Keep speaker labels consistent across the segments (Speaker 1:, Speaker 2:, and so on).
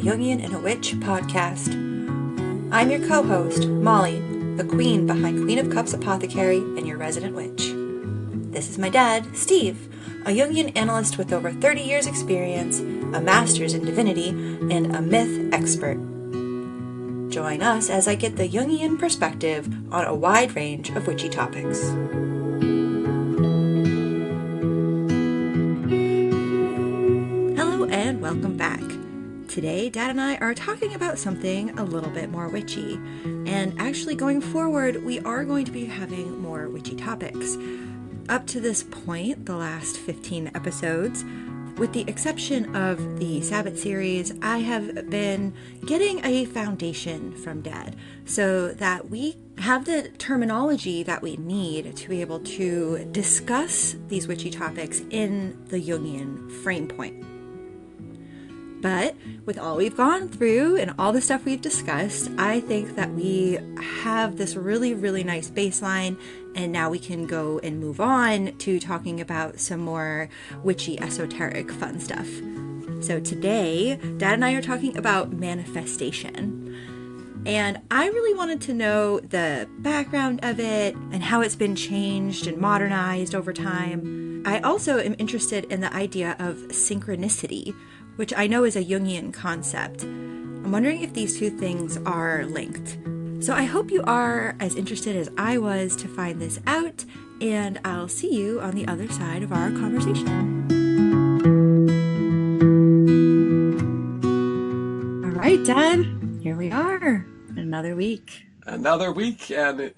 Speaker 1: Jungian and a Witch podcast. I'm your co-host, Molly, the queen behind Queen of Cups Apothecary and your resident witch. This is my dad, Steve, a Jungian analyst with over 30 years experience, a master's in divinity, and a myth expert. Join us as I get the Jungian perspective on a wide range of witchy topics. Hello and welcome back. Today, Dad and I are talking about something a little bit more witchy. And actually going forward, we are going to be having more witchy topics. Up to this point, the last 15 episodes, with the exception of the Sabbath series, I have been getting a foundation from Dad so that we have the terminology that we need to be able to discuss these witchy topics in the Jungian frame point. But with all we've gone through and all the stuff we've discussed, I think that we have this really, really nice baseline, and now we can go and move on to talking about some more witchy, esoteric, fun stuff. So today, Dad and I are talking about manifestation. And I really wanted to know the background of it and how it's been changed and modernized over time. I also am interested in the idea of synchronicity, which I know is a Jungian concept. I'm wondering if these two things are linked. So I hope you are as interested as I was to find this out, and I'll see you on the other side of our conversation. All right, Dad, here we are. Another week.
Speaker 2: Another week and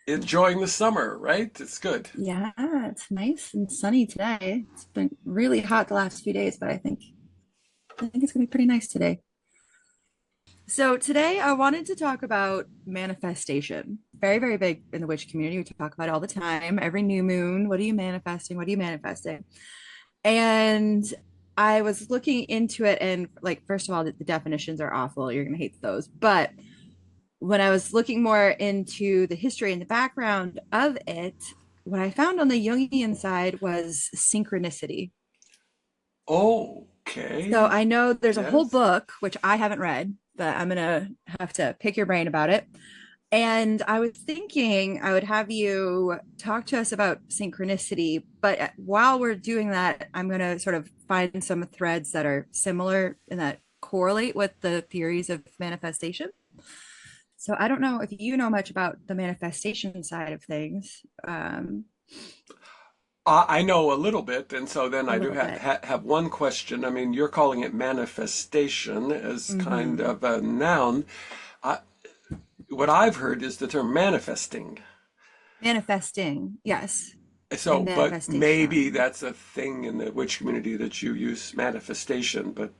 Speaker 2: enjoying the summer, right? It's good.
Speaker 1: Yeah, it's nice and sunny today. It's been really hot the last few days, but I think it's gonna be pretty nice today. So today I wanted to talk about manifestation. Very, very big in the witch community. We talk about it all the time. Every new moon, what are you manifesting? What are you manifesting? And I was looking into it, and like, first of all, the definitions are awful. You're gonna hate those. But when I was looking more into the history and the background of it, what I found on the Jungian side was synchronicity. So
Speaker 2: Okay.
Speaker 1: I know there's a whole
Speaker 2: Yes.
Speaker 1: book, which I haven't read, but I'm gonna have to pick your brain about it. And I was thinking I would have you talk to us about synchronicity, but while we're doing that, I'm gonna sort of find some threads that are similar and that correlate with the theories of manifestation. So I don't know if you know much about the manifestation side of things.
Speaker 2: I know a little bit, and so then
Speaker 1: A
Speaker 2: I do
Speaker 1: little bit.
Speaker 2: have one question. I mean, you're calling it manifestation as kind
Speaker 1: Mm-hmm.
Speaker 2: of a noun. I, what I've heard is the term manifesting.
Speaker 1: Manifesting, yes,
Speaker 2: So,
Speaker 1: and
Speaker 2: but maybe
Speaker 1: manifestation.
Speaker 2: that's a thing in the witch community that you use manifestation, but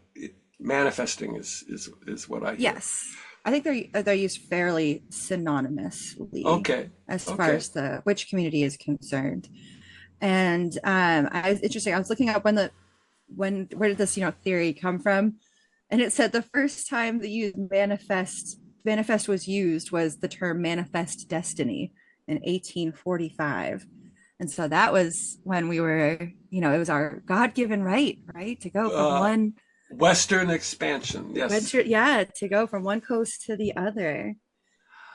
Speaker 2: manifesting is what I hear.
Speaker 1: Yes, I think they're used fairly synonymously
Speaker 2: Okay.
Speaker 1: as far
Speaker 2: Okay.
Speaker 1: as the witch community is concerned. And I was interesting. I was looking up when where did this theory come from, and it said the first time the use manifest was used was the term manifest destiny in 1845. And so that was when we were, it was our God-given right, to go from
Speaker 2: Uh,
Speaker 1: one
Speaker 2: Western expansion. Yes.
Speaker 1: winter, yeah, to go from one coast to the other.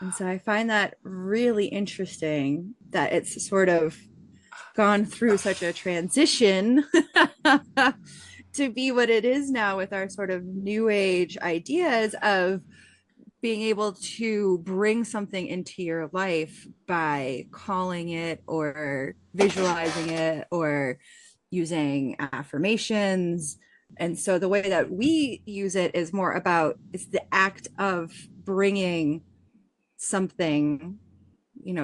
Speaker 1: And so I find that really interesting that it's sort of gone through such a transition to be what it is now with our sort of new age ideas of being able to bring something into your life by calling it or visualizing it or using affirmations. And so the way that we use it is more about it's the act of bringing something,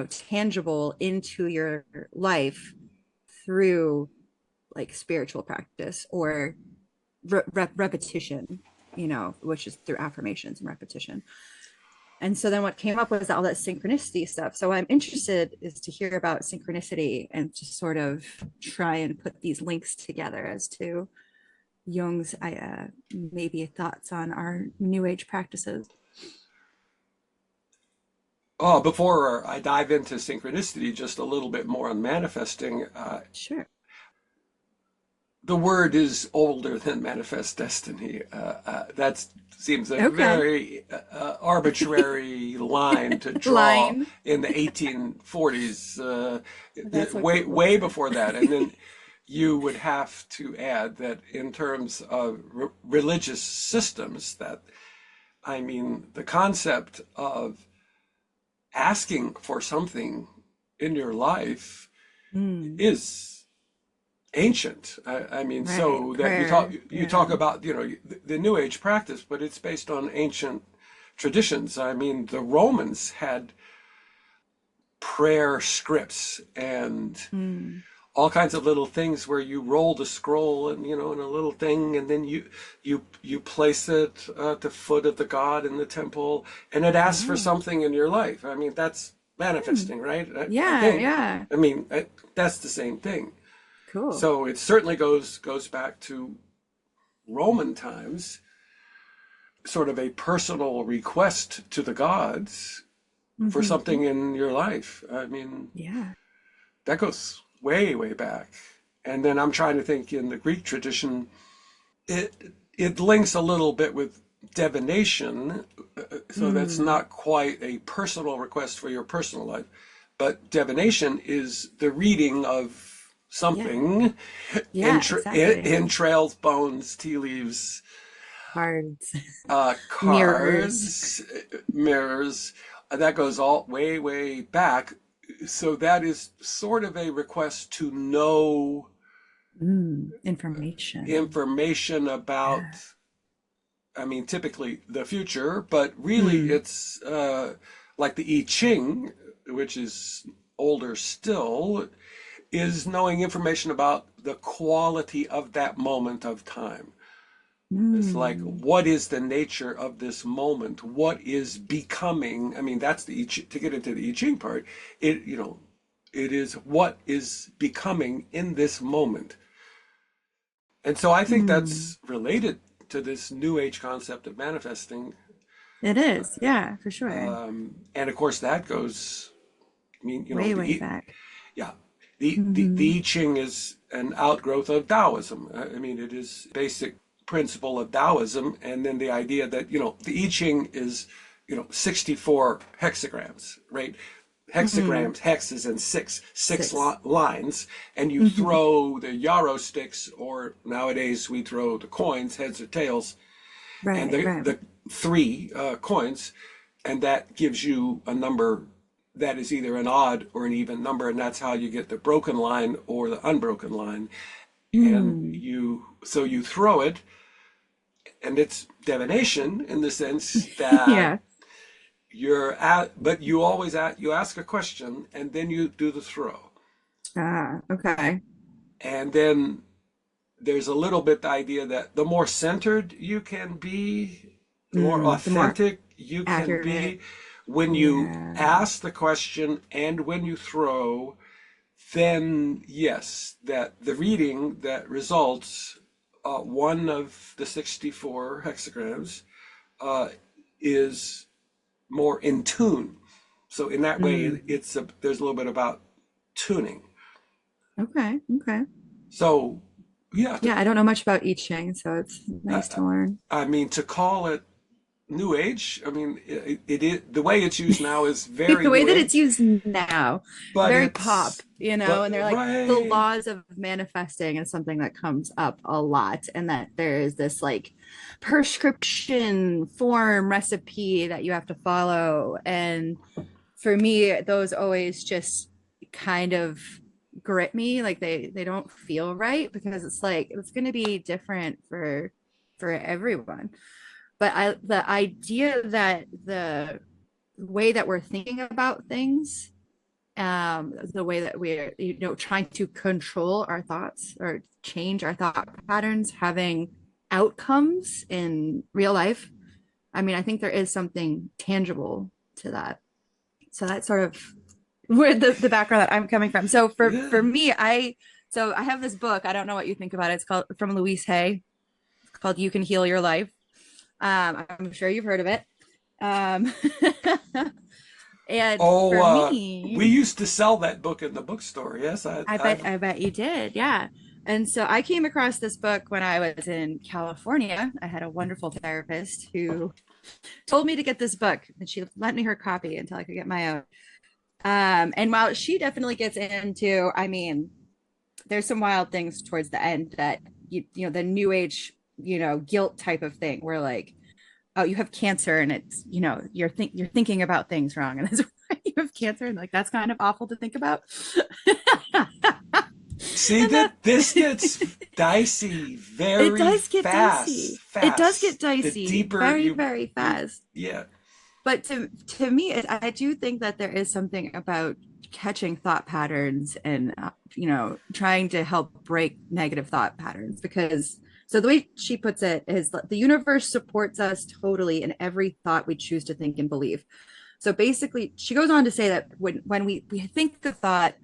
Speaker 1: tangible into your life through like spiritual practice or repetition, which is through affirmations and repetition. And so then what came up was all that synchronicity stuff. So what I'm interested is to hear about synchronicity and just sort of try and put these links together as to Jung's maybe thoughts on our new age practices.
Speaker 2: Oh, before I dive into synchronicity, just a little bit more on manifesting.
Speaker 1: Sure.
Speaker 2: the word is older than manifest destiny. That seems a
Speaker 1: Okay.
Speaker 2: very arbitrary line to draw
Speaker 1: Line.
Speaker 2: in the 1840s,
Speaker 1: That's so cool.
Speaker 2: way before that. And then you would have to add that in terms of religious systems, that I mean, the concept of asking for something in your life
Speaker 1: Mm,
Speaker 2: is ancient. I mean,
Speaker 1: right.
Speaker 2: so that
Speaker 1: Prayer.
Speaker 2: you
Speaker 1: Yeah.
Speaker 2: talk about, the New Age practice, but it's based on ancient traditions. I mean, the Romans had prayer scripts and
Speaker 1: Mm,
Speaker 2: all kinds of little things where you roll the scroll and in a little thing, and then you place it at the foot of the god in the temple, and it asks for
Speaker 1: oh.
Speaker 2: something in your life. I mean, that's
Speaker 1: Hmm.
Speaker 2: manifesting, right? I
Speaker 1: Yeah.
Speaker 2: think.
Speaker 1: Yeah.
Speaker 2: I mean, that's the same thing.
Speaker 1: Cool.
Speaker 2: So it certainly goes back to Roman times, sort of a personal request to the gods for
Speaker 1: Hmm.
Speaker 2: something in your life. I mean,
Speaker 1: Yeah.
Speaker 2: that goes way back. And then I'm trying to think in the Greek tradition, it links a little bit with divination, so that's
Speaker 1: Mm,
Speaker 2: not quite a personal request for your personal life, but divination is the reading of
Speaker 1: yeah.
Speaker 2: something,
Speaker 1: Yeah. Exactly.
Speaker 2: entrails, bones, tea leaves,
Speaker 1: Cards, mirrors.
Speaker 2: cards, mirrors. That goes all way back. So that is sort of a request to know
Speaker 1: Information.
Speaker 2: information about,
Speaker 1: Yeah.
Speaker 2: I mean, typically the future, but really
Speaker 1: Mm,
Speaker 2: it's like the I Ching, which is older still, is knowing information about the quality of that moment of time. It's like,
Speaker 1: mm,
Speaker 2: what is the nature of this moment? What is becoming? I mean, that's the to get into the I Ching part. It is what is becoming in this moment. And so I think
Speaker 1: mm.
Speaker 2: that's related to this new age concept of manifesting.
Speaker 1: It is. Yeah, for sure.
Speaker 2: And of course, that goes, I mean,
Speaker 1: Way back.
Speaker 2: yeah,
Speaker 1: Hmm.
Speaker 2: the I Ching is an outgrowth of Taoism. I mean, it is basic principle of Taoism. And then the idea that, the I Ching is, 64 hexagrams, right?
Speaker 1: Mm,
Speaker 2: Hexagrams, hexes, and six
Speaker 1: six.
Speaker 2: lines, and you
Speaker 1: Hmm.
Speaker 2: throw the yarrow sticks, or nowadays we throw the coins, heads or tails, and
Speaker 1: Right, right.
Speaker 2: the three coins, and that gives you a number that is either an odd or an even number, and that's how you get the broken line or the unbroken line. And
Speaker 1: Mm.
Speaker 2: you throw it, and it's divination in the sense that
Speaker 1: Yeah.
Speaker 2: but you always you ask a question and then you do the throw,
Speaker 1: Ah, okay.
Speaker 2: and then there's a little bit the idea that the more centered you can be, the more
Speaker 1: The more
Speaker 2: authentic you can
Speaker 1: accurate.
Speaker 2: be when you
Speaker 1: Yeah.
Speaker 2: ask the question and when you throw, then yes, that the reading that results, one of the 64 hexagrams, uh, is more in tune. So in that way,
Speaker 1: Mm.
Speaker 2: there's a little bit about tuning.
Speaker 1: Okay. Okay.
Speaker 2: So yeah,
Speaker 1: Yeah, I don't know much about I Ching, so it's nice
Speaker 2: I,
Speaker 1: to learn.
Speaker 2: I mean, to call it new age, I mean, it is the way it's used now is
Speaker 1: The
Speaker 2: very
Speaker 1: way
Speaker 2: new
Speaker 1: that it's
Speaker 2: age,
Speaker 1: used now,
Speaker 2: but
Speaker 1: very pop,
Speaker 2: it's but
Speaker 1: and they're like the
Speaker 2: right.
Speaker 1: laws of manifesting is something that comes up a lot, and that there is this like prescription form recipe that you have to follow. And for me, those always just kind of grit me, like they don't feel right because it's like it's going to be different for everyone. But I the idea that the way that we're thinking about things, the way that we're trying to control our thoughts or change our thought patterns, having outcomes in real life. I mean, I think there is something tangible to that. So that's sort of where the background that I'm coming from. So for
Speaker 2: Yeah.
Speaker 1: me, I have this book. I don't know what you think about it. It's called from Louise Hay. It's called You Can Heal Your Life. I'm sure you've heard of it. Um, and
Speaker 2: Oh,
Speaker 1: for
Speaker 2: we
Speaker 1: me,
Speaker 2: used to sell that book in the bookstore. Yes,
Speaker 1: I bet you did. Yeah. And so I came across this book when I was in California. I had a wonderful therapist who told me to get this book, and she lent me her copy until I could get my own. And while she definitely gets into, I mean, there's some wild things towards the end that you know, the new age, you know, guilt type of thing where like, oh, you have cancer and it's, you know, you're thinking about things wrong and that's why you have cancer, and like that's kind of awful to think about.
Speaker 2: See
Speaker 1: And that
Speaker 2: that this gets dicey
Speaker 1: it
Speaker 2: very
Speaker 1: does get
Speaker 2: fast,
Speaker 1: dicey. It does get
Speaker 2: fast. The
Speaker 1: dicey
Speaker 2: deeper
Speaker 1: very, very
Speaker 2: you,
Speaker 1: fast.
Speaker 2: yeah.
Speaker 1: But to me, I do think that there is something about catching thought patterns and you know, trying to help break negative thought patterns, because so the way she puts it is the universe supports us totally in every thought we choose to think and believe. So basically, she goes on to say that when we think the thought,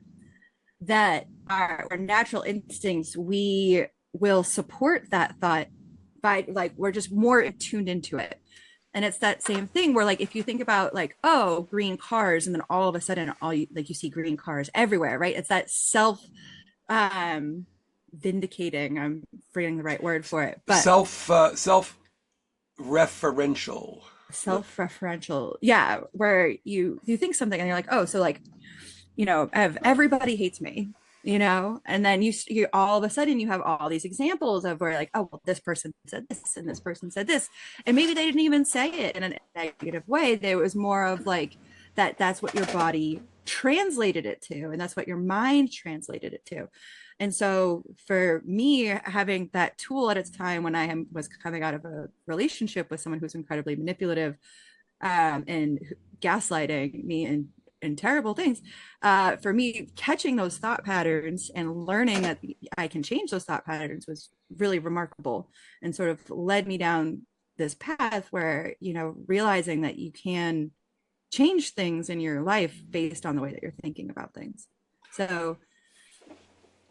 Speaker 1: that our natural instincts, we will support that thought by like we're just more tuned into it. And it's that same thing where like if you think about like, oh, green cars, and then all of a sudden all you like you see green cars everywhere, right? It's that self um vindicating, I'm forgetting the right word for it, but
Speaker 2: Self referential.
Speaker 1: self-referential, yeah, where you think something and you're like, oh, so like, you know, everybody hates me, you know, and then you all of a sudden you have all these examples of where like, oh, well, this person said this and this person said this, and maybe they didn't even say it in a negative way. There was more of like that's what your body translated it to, and that's what your mind translated it to. And so for me, having that tool at its time when was coming out of a relationship with someone who's incredibly manipulative, and gaslighting me and terrible things, for me, catching those thought patterns and learning that I can change those thought patterns was really remarkable, and sort of led me down this path where, you know, realizing that you can change things in your life based on the way that you're thinking about things. So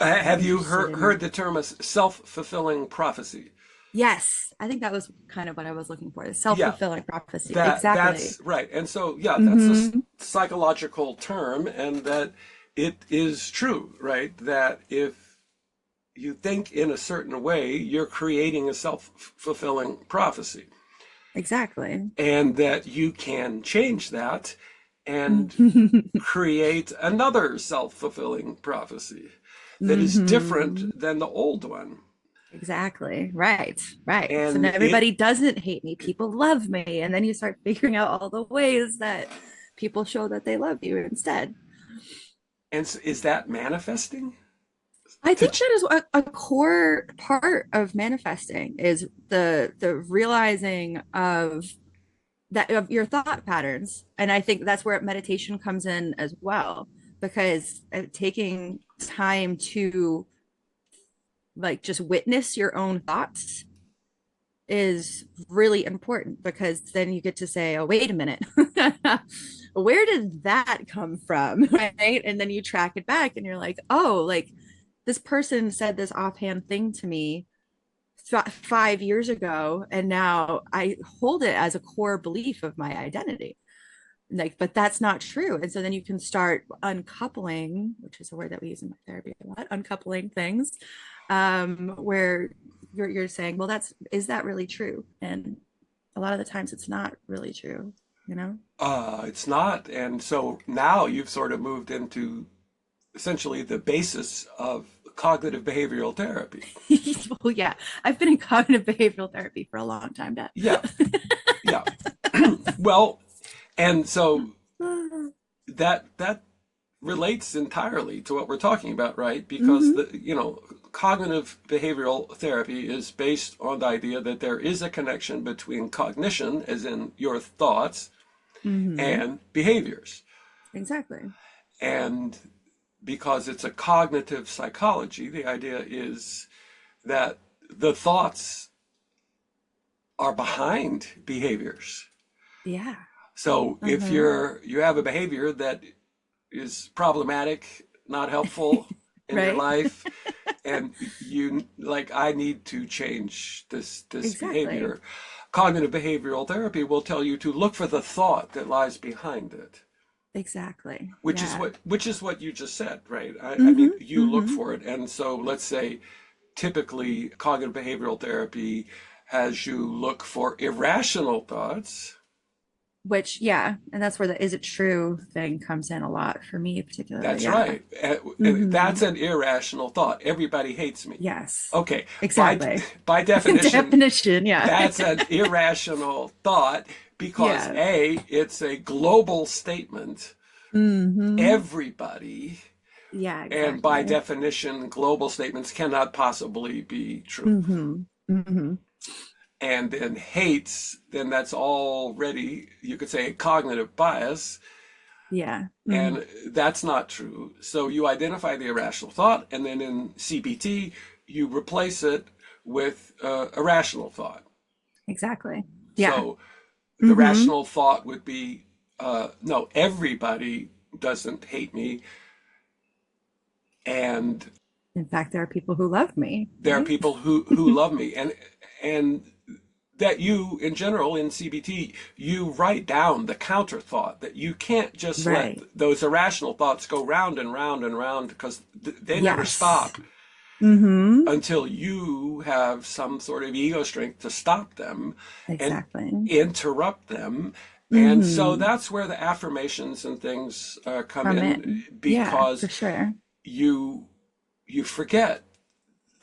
Speaker 1: I'm
Speaker 2: Have you
Speaker 1: interested
Speaker 2: heard
Speaker 1: in,
Speaker 2: the term as self-fulfilling prophecy?
Speaker 1: yes, I think that was kind of what I was looking for, the
Speaker 2: Yeah,
Speaker 1: self-fulfilling prophecy.
Speaker 2: that's
Speaker 1: Exactly.
Speaker 2: right. And so, yeah, that's a
Speaker 1: Mm-hmm.
Speaker 2: psychological term, and that it is true, right? That if you think in a certain way, you're creating a self-fulfilling prophecy,
Speaker 1: Exactly.
Speaker 2: and that you can change that and create another self-fulfilling prophecy that is different
Speaker 1: Mm-hmm.
Speaker 2: than the old one.
Speaker 1: Exactly. Right. Right. So now
Speaker 2: And
Speaker 1: everybody doesn't hate me. People love me. And then you start figuring out all the ways that people show that they love you instead.
Speaker 2: is that manifesting?
Speaker 1: I
Speaker 2: To
Speaker 1: think that is a core part of manifesting is the realizing of that, of your thought patterns. And I think that's where meditation comes in as well, because taking time to like just witness your own thoughts is really important, because then you get to say, oh, wait a minute, where did that come from? Right. And then you track it back and you're like, oh, like this person said this offhand thing to me 5 years ago. And now I hold it as a core belief of my identity. Like, but that's not true. And so then you can start uncoupling, which is a word that we use in my therapy a lot, uncoupling things, where you're saying, well, that's, is that really true? And a lot of the times it's not really true, you know?
Speaker 2: it's not. And so now you've sort of moved into essentially the basis of cognitive behavioral therapy.
Speaker 1: Well, yeah, I've been in cognitive behavioral therapy for a long time now.
Speaker 2: Yeah, yeah. Well, and so that relates entirely to what we're talking about, right? Because
Speaker 1: Mm-hmm.
Speaker 2: the cognitive behavioral therapy is based on the idea that there is a connection between cognition, as in your thoughts,
Speaker 1: Mm-hmm.
Speaker 2: and behaviors.
Speaker 1: Exactly.
Speaker 2: And because it's a cognitive psychology, the idea is that the thoughts are behind behaviors.
Speaker 1: Yeah.
Speaker 2: So if
Speaker 1: Uh-huh.
Speaker 2: you have a behavior that is problematic, not helpful in your
Speaker 1: Right.
Speaker 2: life, and you like, I need to change this
Speaker 1: Exactly.
Speaker 2: behavior. Cognitive behavioral therapy will tell you to look for the thought that lies behind it,
Speaker 1: Exactly.
Speaker 2: which is
Speaker 1: Yeah.
Speaker 2: what you just said, right? I mean,
Speaker 1: Mm-hmm.
Speaker 2: you look
Speaker 1: Mm-hmm.
Speaker 2: for it, and so let's say typically cognitive behavioral therapy has you look for irrational thoughts.
Speaker 1: Which, yeah, and that's where the is it true thing comes in a lot for me, particularly.
Speaker 2: That's
Speaker 1: Yeah.
Speaker 2: right.
Speaker 1: Hmm.
Speaker 2: That's an irrational thought. Everybody hates me.
Speaker 1: Yes,
Speaker 2: Okay, by
Speaker 1: exactly.
Speaker 2: by definition,
Speaker 1: Definition. Yeah.
Speaker 2: that's an irrational thought because
Speaker 1: Yeah.
Speaker 2: A, it's a global statement.
Speaker 1: Hmm.
Speaker 2: Everybody,
Speaker 1: Yeah,
Speaker 2: and by
Speaker 1: exactly.
Speaker 2: definition, global statements cannot possibly be true.
Speaker 1: Hmm. Hmm.
Speaker 2: And then hates, then that's already, you could say, a cognitive bias,
Speaker 1: Yeah. Hmm.
Speaker 2: and that's not true. So you identify the irrational thought, and then in CBT, you replace it with a rational thought.
Speaker 1: Exactly. Yeah.
Speaker 2: So the
Speaker 1: Hmm.
Speaker 2: rational thought would be, no, everybody doesn't hate me, and
Speaker 1: In fact, there are people who love me,
Speaker 2: there are
Speaker 1: right?
Speaker 2: people who love me, and that you in general in CBT you write down the counter thought, that you can't just let
Speaker 1: Right.
Speaker 2: those irrational thoughts go round and round and round because they never
Speaker 1: Yes.
Speaker 2: stop
Speaker 1: Hmm.
Speaker 2: until you have some sort of ego strength to stop them and
Speaker 1: Exactly.
Speaker 2: interrupt them. And so
Speaker 1: Hmm.
Speaker 2: that's where the affirmations and things come
Speaker 1: Come
Speaker 2: in,
Speaker 1: in. Yeah,
Speaker 2: because
Speaker 1: for sure.
Speaker 2: you you forget,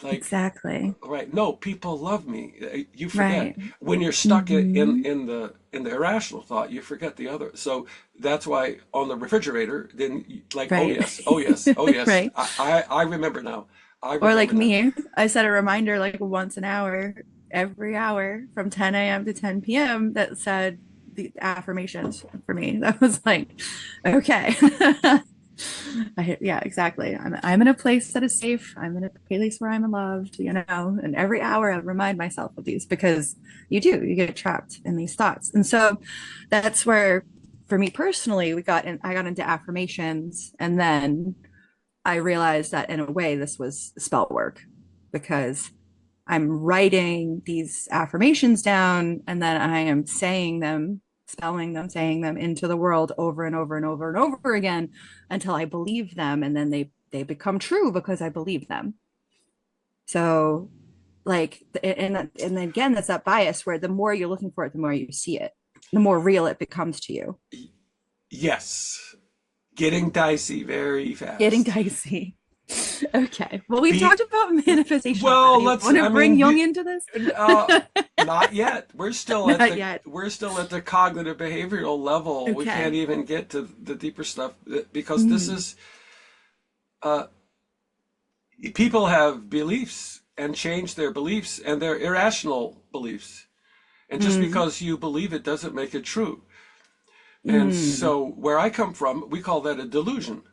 Speaker 2: like,
Speaker 1: Exactly.
Speaker 2: right, no, people love me. You forget
Speaker 1: Right.
Speaker 2: when you're stuck
Speaker 1: Hmm.
Speaker 2: in the irrational thought, you forget the other. So that's why on the refrigerator, then like, oh
Speaker 1: Right.
Speaker 2: yes, oh yes, oh yes,
Speaker 1: Right.
Speaker 2: I remember now. I
Speaker 1: Or like
Speaker 2: remember now.
Speaker 1: me, I set a reminder like once an hour, every hour from 10 a.m. to 10 p.m. that said the affirmations for me. That was like, okay. Yeah, exactly. I'm in a place that is safe. I'm in a place where I'm loved, and every hour I remind myself of these because you get trapped in these thoughts. And so that's where, for me personally, I got into affirmations, and then I realized that in a way this was spell work because I'm writing these affirmations down and then I am saying them, spelling them, saying them into the world over and over and over and over again until I believe them, and then they become true because I believe them. So like, and again, that's that bias where the more you're looking for it, the more you see it, the more real it becomes to you.
Speaker 2: Yes, getting dicey very
Speaker 1: Getting
Speaker 2: fast.
Speaker 1: dicey. Okay. Well, we've
Speaker 2: Be
Speaker 1: talked about manifestation
Speaker 2: well,
Speaker 1: already. You
Speaker 2: let's.
Speaker 1: want to
Speaker 2: I
Speaker 1: bring
Speaker 2: mean,
Speaker 1: Jung into this?
Speaker 2: uh, not yet. We're still at
Speaker 1: Not
Speaker 2: the
Speaker 1: yet.
Speaker 2: cognitive behavioral level. We can't
Speaker 1: Okay.
Speaker 2: even get to the deeper stuff because this
Speaker 1: Mm,
Speaker 2: is uh, people have beliefs and change their beliefs, and they're irrational beliefs. And just
Speaker 1: mm,
Speaker 2: because you believe it doesn't make it true. And
Speaker 1: mm.
Speaker 2: so, where I come from, we call that a delusion,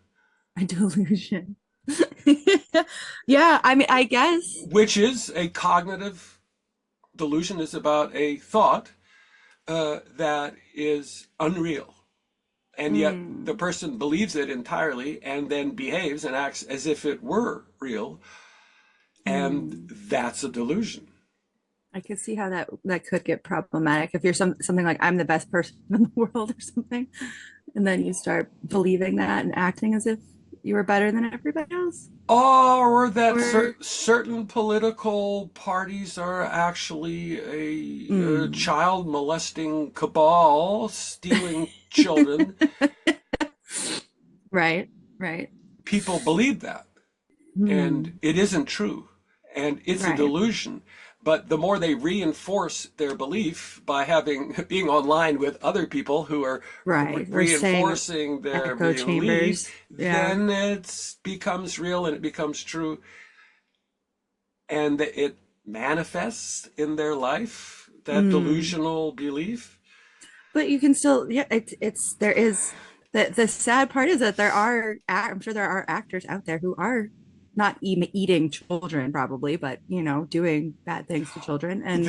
Speaker 1: A delusion. Yeah, I mean, I guess.
Speaker 2: which is a cognitive delusion, is about a thought that is unreal. And yet, the
Speaker 1: Mm,
Speaker 2: person believes it entirely and then behaves and acts as if it were real. And
Speaker 1: mm.
Speaker 2: that's a delusion.
Speaker 1: I could see how that could get problematic if you're something like I'm the best person in the world or something, and then you start believing that and acting as if you were better than everybody else.
Speaker 2: Or that
Speaker 1: Or
Speaker 2: certain political parties are actually a
Speaker 1: mm.
Speaker 2: child molesting cabal stealing children.
Speaker 1: Right, right.
Speaker 2: People believe that, and
Speaker 1: Hmm.
Speaker 2: it isn't true, and it's a
Speaker 1: Right,
Speaker 2: delusion. But the more they reinforce their belief by having being online with other people who are
Speaker 1: right. We're saying
Speaker 2: reinforcing their
Speaker 1: echo
Speaker 2: belief,
Speaker 1: chambers. Yeah.
Speaker 2: then it becomes real and it becomes true, and it manifests in their life, that
Speaker 1: Mm.
Speaker 2: delusional belief.
Speaker 1: But you can still, yeah, it's there is the sad part is that I'm sure there are actors out there who are not eating children probably, but doing bad things to children. And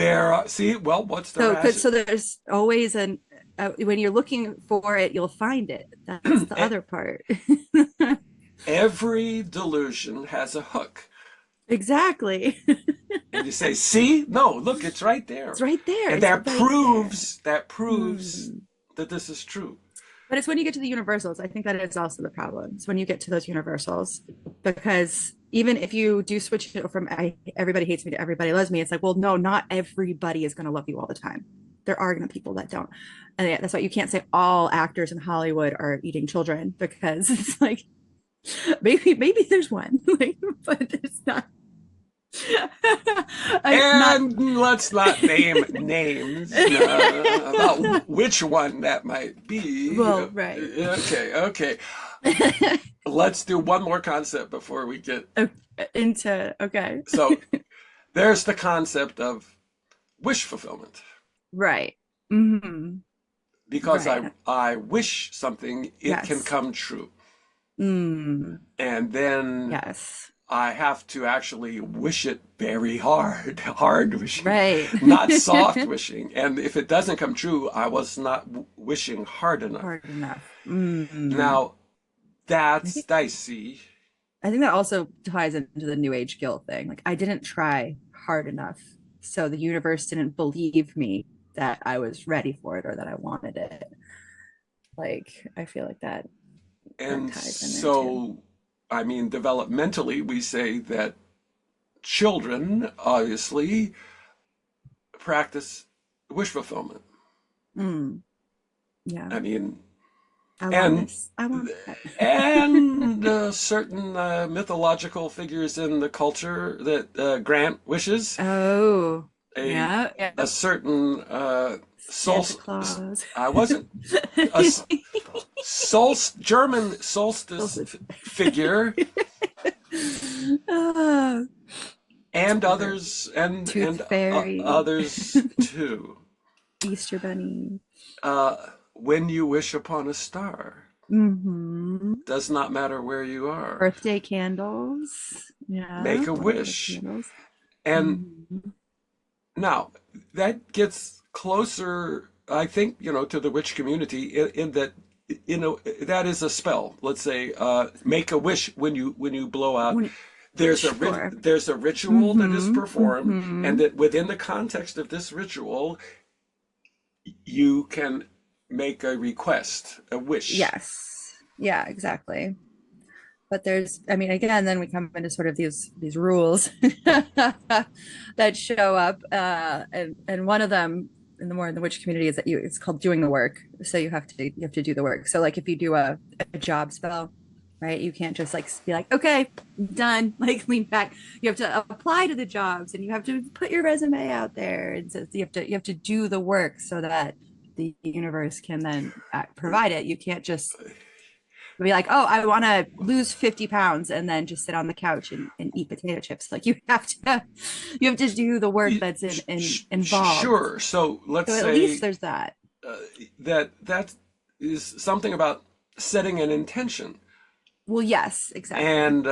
Speaker 2: See, well, what's the
Speaker 1: so
Speaker 2: ration?
Speaker 1: there's always when you're looking for it, you'll find it. That's the other part.
Speaker 2: Every delusion has a hook.
Speaker 1: Exactly.
Speaker 2: And you say, see, no, look, it's right
Speaker 1: It's
Speaker 2: there.
Speaker 1: right there.
Speaker 2: And
Speaker 1: It's right there.
Speaker 2: that proves
Speaker 1: Hmm.
Speaker 2: that this is true.
Speaker 1: But it's when you get to the universals, I think that is also the problem. It's when you get to those universals because even if you do switch it from everybody hates me to everybody loves me, it's like, well, no, not everybody is going to love you all the time. There are going to be people that don't. And that's why you can't say all actors in Hollywood are eating children, because it's like, maybe there's one, like, but it's not. Not.
Speaker 2: And let's not name names about which one that might be.
Speaker 1: Well, right.
Speaker 2: Okay, okay. Let's do one more concept before we get
Speaker 1: Into okay.
Speaker 2: so there's the concept of wish fulfillment.
Speaker 1: Right. Mm-hmm.
Speaker 2: Because
Speaker 1: Right.
Speaker 2: I wish something, it can
Speaker 1: Yes.
Speaker 2: come true.
Speaker 1: Mm.
Speaker 2: And then
Speaker 1: Yes.
Speaker 2: I have to actually wish it very hard, hard wishing,
Speaker 1: Right.
Speaker 2: not soft wishing. And if it doesn't come true, I was not wishing hard enough.
Speaker 1: Hard enough. Mm.
Speaker 2: Now,
Speaker 1: I
Speaker 2: that's
Speaker 1: think
Speaker 2: dicey.
Speaker 1: I think that also ties into the new age guilt thing. Like, I didn't try hard enough, so the universe didn't believe me that I was ready for it or that I wanted it. Like, I feel like that
Speaker 2: And
Speaker 1: ties in there too.
Speaker 2: so, I mean, developmentally, we say that children obviously practice wish fulfillment.
Speaker 1: Mm. Yeah.
Speaker 2: I mean,
Speaker 1: I want
Speaker 2: and
Speaker 1: this. I want that.
Speaker 2: and certain mythological figures in the culture that grant wishes.
Speaker 1: Oh,
Speaker 2: A
Speaker 1: yeah, yeah.
Speaker 2: a certain sol.
Speaker 1: Santa Claus.
Speaker 2: I wasn't a German solstice figure,
Speaker 1: Oh,
Speaker 2: and
Speaker 1: or
Speaker 2: others and
Speaker 1: Tooth Fairy,
Speaker 2: others too.
Speaker 1: Easter Bunny.
Speaker 2: Uh, when you wish upon a star,
Speaker 1: Mm-hmm.
Speaker 2: does not matter where you are.
Speaker 1: Birthday candles. Yeah,
Speaker 2: Make a
Speaker 1: birthday
Speaker 2: wish.
Speaker 1: candles.
Speaker 2: And
Speaker 1: Mm-hmm.
Speaker 2: now that gets closer, I think, to the witch community in that, that is a spell. Let's say, make a wish when you blow out.
Speaker 1: Sure.
Speaker 2: There's a ritual that is
Speaker 1: Mm-hmm.
Speaker 2: performed, and
Speaker 1: Mm-hmm.
Speaker 2: that within the context of this ritual, you can make a request, a wish.
Speaker 1: Yes. Yeah, exactly. But there's, I mean, again, then we come into sort of these rules that show up, and one of them, in the witch community, is that it's called doing the work. So you have to do the work. So like if you do a job spell, right, you can't just like be like, okay, done, like lean back. You have to apply to the jobs, and you have to put your resume out there, and so you have to do the work so that the universe can then provide it. You can't just be like, oh, I want to lose 50 pounds and then just sit on the couch and eat potato chips. Like, you have to do the work that's involved.
Speaker 2: Sure. So let's
Speaker 1: So at least
Speaker 2: say
Speaker 1: there's that.
Speaker 2: uh, that is something about setting an intention,
Speaker 1: Well, yes, exactly.
Speaker 2: and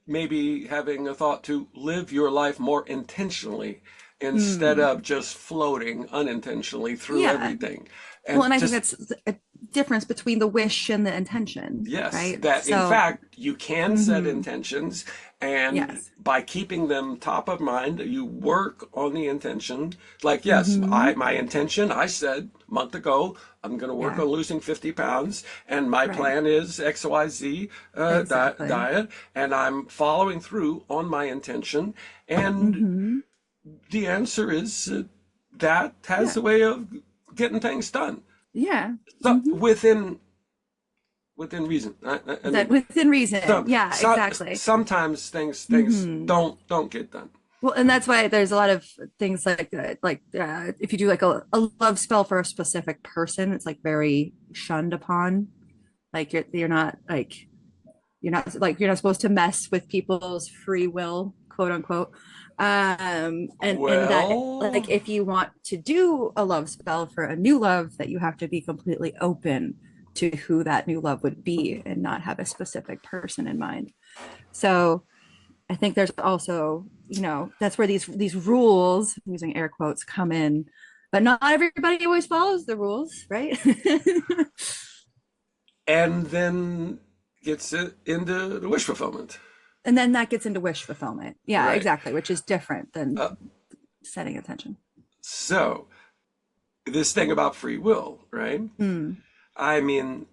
Speaker 2: maybe having a thought to live your life more intentionally instead
Speaker 1: Hmm.
Speaker 2: of just floating unintentionally through
Speaker 1: Yeah.
Speaker 2: everything.
Speaker 1: Well,
Speaker 2: And
Speaker 1: and I think
Speaker 2: just,
Speaker 1: that's a difference between the wish and the intention,
Speaker 2: yes,
Speaker 1: right?
Speaker 2: that in
Speaker 1: So,
Speaker 2: fact you can set
Speaker 1: mhm,
Speaker 2: intentions, and
Speaker 1: yes.
Speaker 2: by keeping them top of mind, you work on the intention. Like, yes,
Speaker 1: Hmm.
Speaker 2: my intention, I said a month ago, I'm going to work
Speaker 1: Yeah,
Speaker 2: on losing 50 pounds, and my
Speaker 1: right.
Speaker 2: plan is XYZ
Speaker 1: Exactly.
Speaker 2: diet, and I'm following through on my intention. And
Speaker 1: Hmm.
Speaker 2: the answer is that has
Speaker 1: Yeah.
Speaker 2: a way of getting things done.
Speaker 1: Yeah.
Speaker 2: So
Speaker 1: Hmm.
Speaker 2: within reason. I
Speaker 1: That
Speaker 2: mean,
Speaker 1: within reason.
Speaker 2: some,
Speaker 1: Yeah, exactly.
Speaker 2: sometimes things
Speaker 1: Hmm.
Speaker 2: don't get done.
Speaker 1: Well, and that's why there's a lot of things like that. Like if you do like a love spell for a specific person, it's like very shunned upon. Like you're not supposed to mess with people's free will, quote unquote. And that
Speaker 2: Well,
Speaker 1: like if you want to do a love spell for a new love, that you have to be completely open to who that new love would be and not have a specific person in mind. So I think there's also, that's where these rules, using air quotes, come in. But not everybody always follows the rules, right?
Speaker 2: and then gets it into the wish fulfillment,
Speaker 1: And then that gets into wish fulfillment. Yeah,
Speaker 2: right?
Speaker 1: exactly, which is different than
Speaker 2: Uh,
Speaker 1: setting intention.
Speaker 2: so this thing about free will, right?
Speaker 1: Mm.
Speaker 2: I mean,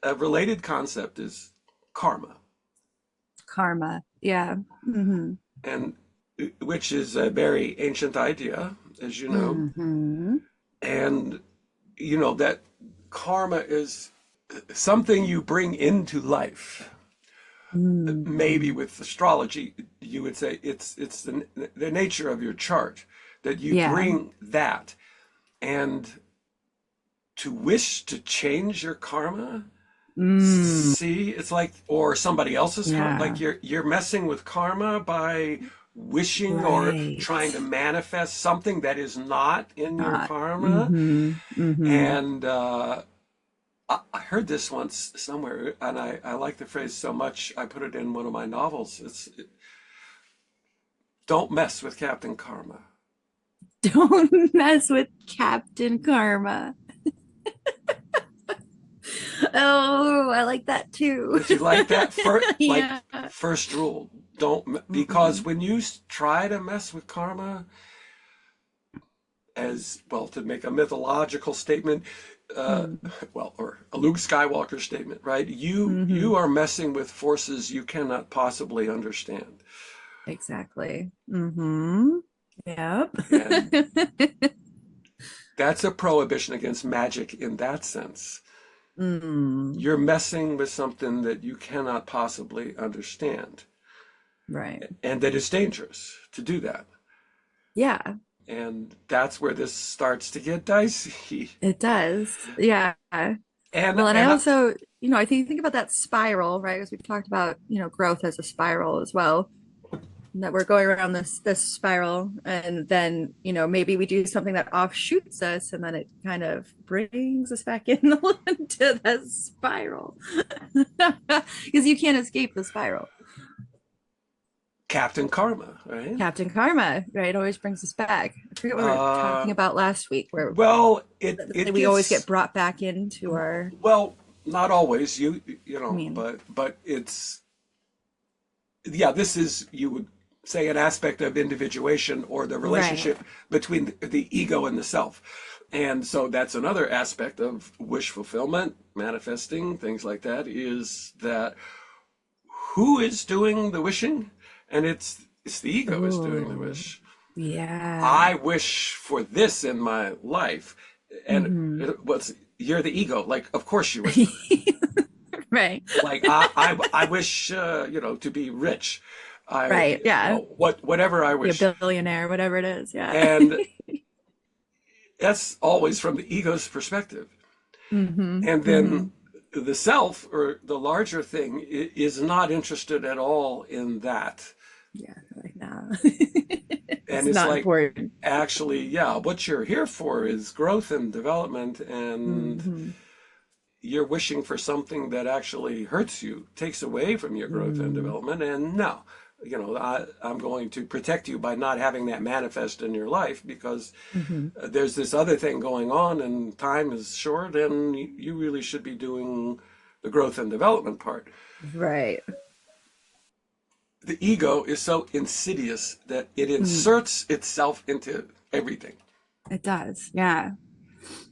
Speaker 2: a related concept is karma.
Speaker 1: Karma. Yeah. Mm-hmm.
Speaker 2: and which is a very ancient idea, as you know.
Speaker 1: Mm-hmm.
Speaker 2: And you know that karma is something you bring into life. Maybe
Speaker 1: Mm-hmm.
Speaker 2: with astrology, you would say it's the nature of your chart that you
Speaker 1: Yeah.
Speaker 2: bring that. And to wish to change your karma,
Speaker 1: Mm.
Speaker 2: see, it's like, or somebody else's karma, like
Speaker 1: Yeah.
Speaker 2: you're messing with karma by wishing or
Speaker 1: Right.
Speaker 2: trying to manifest something that is not in your
Speaker 1: Not.
Speaker 2: karma.
Speaker 1: Mm-hmm. Mm-hmm.
Speaker 2: And I heard this once somewhere, and I like the phrase so much, I put it in one of my novels. Don't mess with Captain Karma.
Speaker 1: Don't mess with Captain Karma. Oh, I like that too.
Speaker 2: Did you like that? Like
Speaker 1: Yeah.
Speaker 2: first rule, don't, because
Speaker 1: Mm-hmm.
Speaker 2: when you try to mess with karma, as well, to make a mythological statement, uh, well, or a Luke Skywalker statement, right? You
Speaker 1: Mm-hmm.
Speaker 2: are messing with forces you cannot possibly understand,
Speaker 1: Exactly. Mm-hmm. Yep.
Speaker 2: and that's a prohibition against magic in that sense.
Speaker 1: Mm.
Speaker 2: You're messing with something that you cannot possibly understand,
Speaker 1: Right.
Speaker 2: and that is dangerous to do that.
Speaker 1: Yeah,
Speaker 2: And that's where this starts to get dicey.
Speaker 1: it does. Yeah.
Speaker 2: And
Speaker 1: Well, and I
Speaker 2: and
Speaker 1: also, I think about that spiral, right? As we've talked about, growth as a spiral as well. And that we're going around this spiral, and then, maybe we do something that offshoots us, and then it kind of brings us back into the spiral. Because you can't escape the spiral.
Speaker 2: Captain Karma, right?
Speaker 1: Captain Karma, right? Always brings us back. I forget what we were talking
Speaker 2: Uh,
Speaker 1: about last week, where
Speaker 2: well, it
Speaker 1: we always get
Speaker 2: gets
Speaker 1: brought back into our,
Speaker 2: well, not always.
Speaker 1: I mean,
Speaker 2: but it's yeah. This is, you would say, an aspect of individuation or the
Speaker 1: right.
Speaker 2: relationship between the ego and the self. And so that's another aspect of wish fulfillment, manifesting, things like that, is that who is doing the wishing? And it's the ego is doing the
Speaker 1: Oh,
Speaker 2: wish.
Speaker 1: yeah.
Speaker 2: I wish for this in my life, and
Speaker 1: Hmm.
Speaker 2: what's you're the ego. Like, of course you wish for it.
Speaker 1: Right.
Speaker 2: Like I wish to be rich.
Speaker 1: Right. Yeah.
Speaker 2: Whatever I
Speaker 1: Be a
Speaker 2: wish,
Speaker 1: billionaire, whatever it is. Yeah.
Speaker 2: and that's always from the ego's perspective.
Speaker 1: Hmm.
Speaker 2: And
Speaker 1: Hmm.
Speaker 2: then the self, or the larger thing, is not interested at all in that.
Speaker 1: Yeah. Like, nah.
Speaker 2: And
Speaker 1: It's
Speaker 2: it's
Speaker 1: not
Speaker 2: like,
Speaker 1: important.
Speaker 2: actually, yeah, what you're here for is growth and development, and
Speaker 1: Hmm.
Speaker 2: you're wishing for something that actually hurts you, takes away from your growth and
Speaker 1: Mm.
Speaker 2: development. And no, I'm going to protect you by not having that manifest in your life, because
Speaker 1: Hmm.
Speaker 2: there's this other thing going on and time is short, and you really should be doing the growth and development part.
Speaker 1: Right.
Speaker 2: The ego is so insidious that it
Speaker 1: Mm.
Speaker 2: inserts itself into everything.
Speaker 1: It does. Yeah.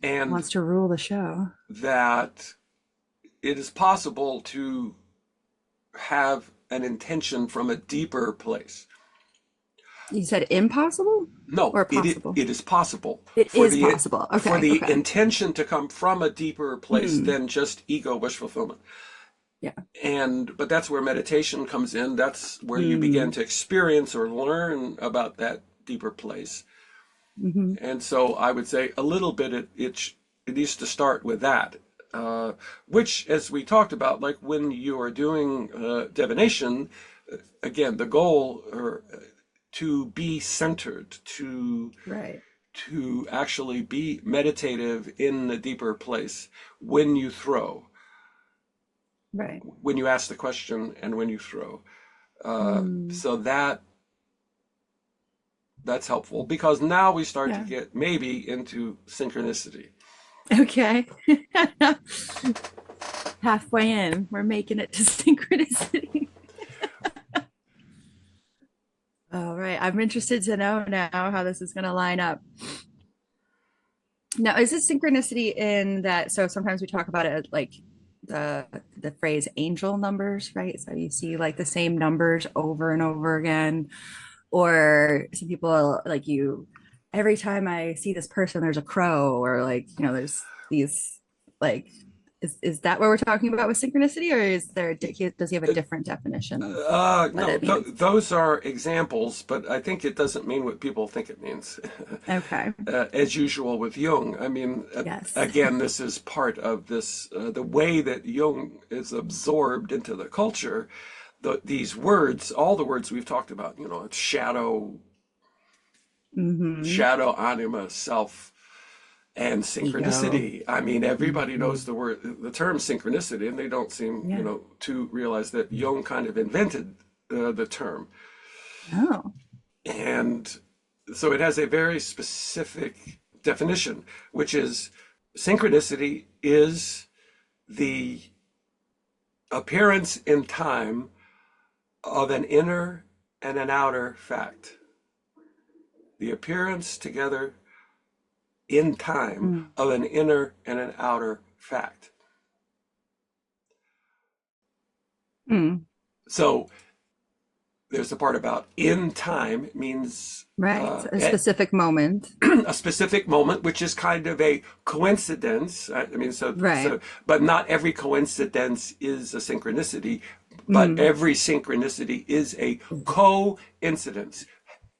Speaker 2: And
Speaker 1: Wants to rule the show.
Speaker 2: that it is possible to have an intention from a deeper place.
Speaker 1: You said impossible
Speaker 2: No,
Speaker 1: or
Speaker 2: it
Speaker 1: possible?
Speaker 2: it is possible
Speaker 1: It
Speaker 2: for
Speaker 1: is
Speaker 2: the
Speaker 1: possible.
Speaker 2: for
Speaker 1: Okay.
Speaker 2: the
Speaker 1: Okay.
Speaker 2: intention to come from a deeper place
Speaker 1: Hmm.
Speaker 2: than just ego wish fulfillment.
Speaker 1: Yeah.
Speaker 2: And but that's where meditation comes in. That's where you begin
Speaker 1: Hmm.
Speaker 2: to experience or learn about that deeper place.
Speaker 1: Hmm.
Speaker 2: And so I would say a little bit it needs to start with that. Which, as we talked about, like when you are doing divination, again, the goal, or to be centered,
Speaker 1: Right.
Speaker 2: to actually be meditative in the deeper place when you throw,
Speaker 1: Right.
Speaker 2: when you ask the question, and when you throw.
Speaker 1: Mm.
Speaker 2: So that's helpful, because now we start to
Speaker 1: Yeah.
Speaker 2: get maybe into synchronicity.
Speaker 1: Okay. Halfway in, we're making it to synchronicity. All right. I'm interested to know now how this is going to line up. Now, is it synchronicity in that? So sometimes we talk about it like the phrase angel numbers, right? So you see like the same numbers over and over again, or some people like you. Every time I see this person, there's a crow, or like there's these like. Is that what we're talking about with synchronicity, or is there does he have a different definition of what
Speaker 2: No,
Speaker 1: it means?
Speaker 2: those are examples, but I think it doesn't mean what people think it means.
Speaker 1: Okay.
Speaker 2: As usual with Jung, I mean,
Speaker 1: Yes.
Speaker 2: again, this is part of this, the way that Jung is absorbed into the culture. These words, all the words we've talked about, it's
Speaker 1: Mm-hmm.
Speaker 2: shadow, anima, self, and
Speaker 1: Ego.
Speaker 2: synchronicity. I mean, everybody
Speaker 1: Mm-hmm.
Speaker 2: knows the term synchronicity, and they don't seem,
Speaker 1: Yeah.
Speaker 2: to realize that Jung kind of invented the term.
Speaker 1: Oh.
Speaker 2: And so it has a very specific definition, which is synchronicity is the appearance in time of an inner and an outer fact. The appearance together in time
Speaker 1: Mm.
Speaker 2: of an inner and an outer fact.
Speaker 1: Mm.
Speaker 2: So there's the part about in time means
Speaker 1: Right. So a specific moment.
Speaker 2: a specific moment, which is kind of a coincidence. I mean,
Speaker 1: Right.
Speaker 2: but not every coincidence is a synchronicity, but
Speaker 1: Mm.
Speaker 2: every synchronicity is a coincidence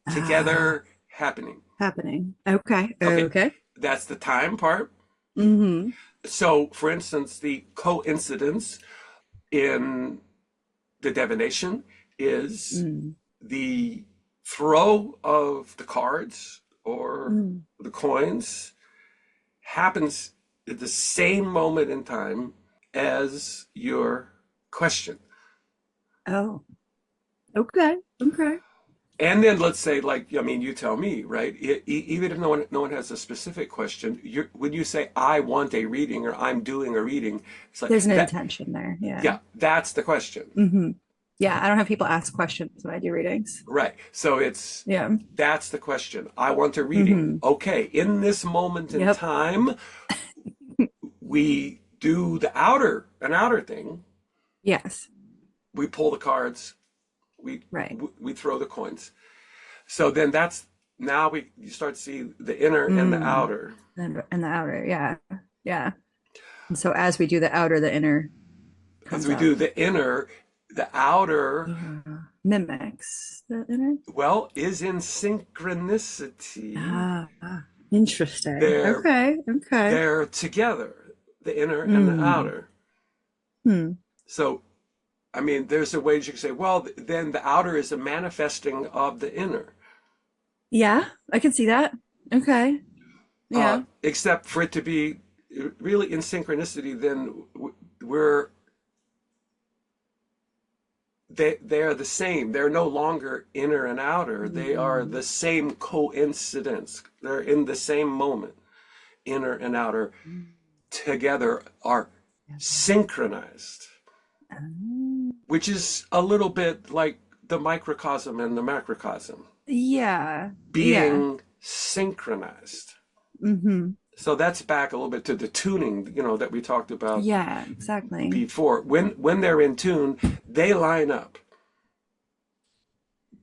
Speaker 1: Ah,
Speaker 2: together happening.
Speaker 1: happening. Okay.
Speaker 2: Okay,
Speaker 1: Okay.
Speaker 2: that's the time part.
Speaker 1: Mm-hmm.
Speaker 2: So, for instance, the coincidence in the divination is
Speaker 1: Mm.
Speaker 2: the throw of the cards or
Speaker 1: Mm.
Speaker 2: the coins happens at the same moment in time as your question.
Speaker 1: Oh. Okay. Okay.
Speaker 2: And then let's say, like, I mean, you tell me, right? Even if no one has a specific question, when you say, I want a reading or I'm doing a reading, it's like
Speaker 1: There's an
Speaker 2: that,
Speaker 1: intention there. Yeah.
Speaker 2: yeah, that's the question.
Speaker 1: Mm-hmm. Yeah. I don't have people ask questions when I do readings.
Speaker 2: Right. So
Speaker 1: Yeah.
Speaker 2: that's the question. I want a reading.
Speaker 1: Mm-hmm.
Speaker 2: Okay. In this moment in
Speaker 1: Yep.
Speaker 2: time, we do an outer thing.
Speaker 1: Yes.
Speaker 2: We pull the cards. We,
Speaker 1: Right.
Speaker 2: we throw the coins. So then now you start to see the inner and the
Speaker 1: Mm.
Speaker 2: outer.
Speaker 1: And the outer. Yeah. Yeah. And so as we do the outer, the inner
Speaker 2: As
Speaker 1: comes
Speaker 2: we do
Speaker 1: up.
Speaker 2: the inner, the outer,
Speaker 1: Yeah. Mimics the inner.
Speaker 2: well, is in synchronicity.
Speaker 1: Ah, interesting.
Speaker 2: They're
Speaker 1: Okay. Okay.
Speaker 2: they're together, the inner and the
Speaker 1: Mm.
Speaker 2: outer.
Speaker 1: Hmm.
Speaker 2: So I mean, there's a way you could say, well, then the outer is a manifesting of the inner.
Speaker 1: Yeah, I can see that. Okay. Yeah.
Speaker 2: Except for it to be really in synchronicity, then we're they are the same. They're no longer inner and outer. They are
Speaker 1: Mm.
Speaker 2: the same coincidence. They're in the same moment. Inner and outer together are synchronized,
Speaker 1: Um,
Speaker 2: which is a little bit like the microcosm and the macrocosm
Speaker 1: yeah. Yeah.
Speaker 2: being synchronized.
Speaker 1: Mm-hmm.
Speaker 2: So that's back a little bit to the tuning, that we talked about
Speaker 1: Yeah, exactly.
Speaker 2: before. When they're in tune, they line up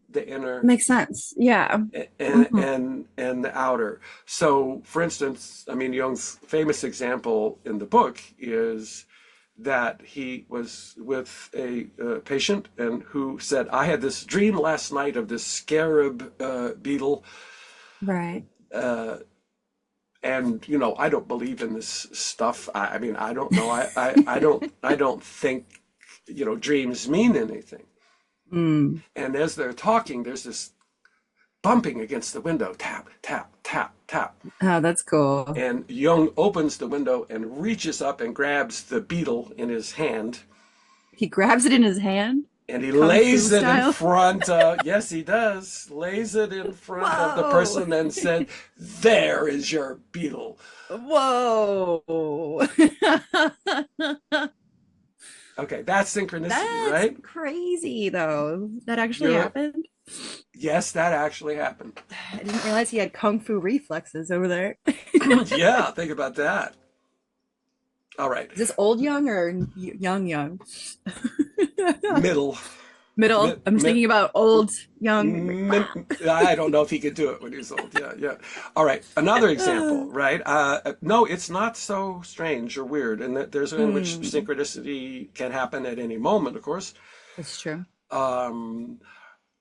Speaker 2: the inner
Speaker 1: Makes sense. Yeah.
Speaker 2: and
Speaker 1: Mm-hmm.
Speaker 2: and the outer. So, for instance, I mean, Jung's famous example in the book is that he was with a patient and who said, "I had this dream last night of this scarab beetle."
Speaker 1: Right.
Speaker 2: And I don't believe in this stuff. I mean, I don't know. I don't think dreams mean anything.
Speaker 1: Mm.
Speaker 2: And as they're talking, there's this bumping against the window, tap, tap, tap, tap.
Speaker 1: Oh, that's cool.
Speaker 2: And Jung opens the window and reaches up and grabs the beetle in his hand,
Speaker 1: He grabs it in his hand,
Speaker 2: and he
Speaker 1: kung fu
Speaker 2: lays it in
Speaker 1: style.
Speaker 2: front yes, he does, lays it in front of the
Speaker 1: Whoa.
Speaker 2: person and said, "There is your beetle."
Speaker 1: Whoa.
Speaker 2: Okay, that's synchronicity,
Speaker 1: That's
Speaker 2: right?
Speaker 1: crazy, though. That actually
Speaker 2: You're like,
Speaker 1: happened.
Speaker 2: yes, that actually happened.
Speaker 1: I didn't realize he had kung fu reflexes over there.
Speaker 2: Yeah, think about that. All right.
Speaker 1: Is this old young or young young?
Speaker 2: Middle.
Speaker 1: Middle.
Speaker 2: Mid,
Speaker 1: I'm just
Speaker 2: mid,
Speaker 1: thinking about old young. I'm like,
Speaker 2: mid, I don't know if he could do it when he's old. Yeah, yeah. All right. Another example, right? No, it's not so strange or weird, and that there's in which
Speaker 1: hmm,
Speaker 2: synchronicity can happen at any moment, of course.
Speaker 1: that's true.
Speaker 2: Um,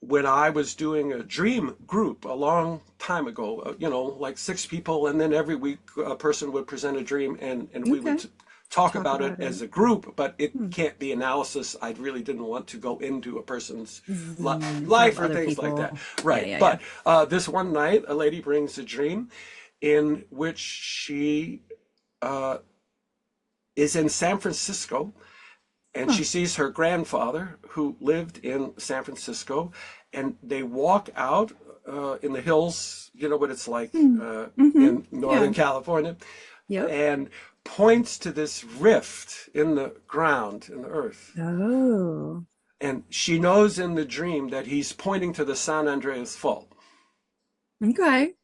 Speaker 2: when I was doing a dream group a long time ago, like 6 people, and then every week a person would present a dream, and we would
Speaker 1: Okay.
Speaker 2: talk
Speaker 1: Talk
Speaker 2: about it
Speaker 1: about it.
Speaker 2: as a group, but it
Speaker 1: Hmm.
Speaker 2: can't be analysis. I really didn't want to go into a person's
Speaker 1: Of
Speaker 2: life or
Speaker 1: other
Speaker 2: things like that.
Speaker 1: people. Yeah,
Speaker 2: Right.
Speaker 1: yeah, yeah.
Speaker 2: But this one night, a lady brings a dream in which she uh, is in San Francisco and
Speaker 1: Huh.
Speaker 2: she sees her grandfather who lived in San Francisco, and they walk out in the hills. You know what it's like
Speaker 1: Hmm. Mm-hmm.
Speaker 2: in Northern
Speaker 1: Yeah.
Speaker 2: California,
Speaker 1: Yep.
Speaker 2: and points to this rift in the ground, in the earth.
Speaker 1: Oh.
Speaker 2: And she knows in the dream that he's pointing to the San Andreas Fault.
Speaker 1: Okay.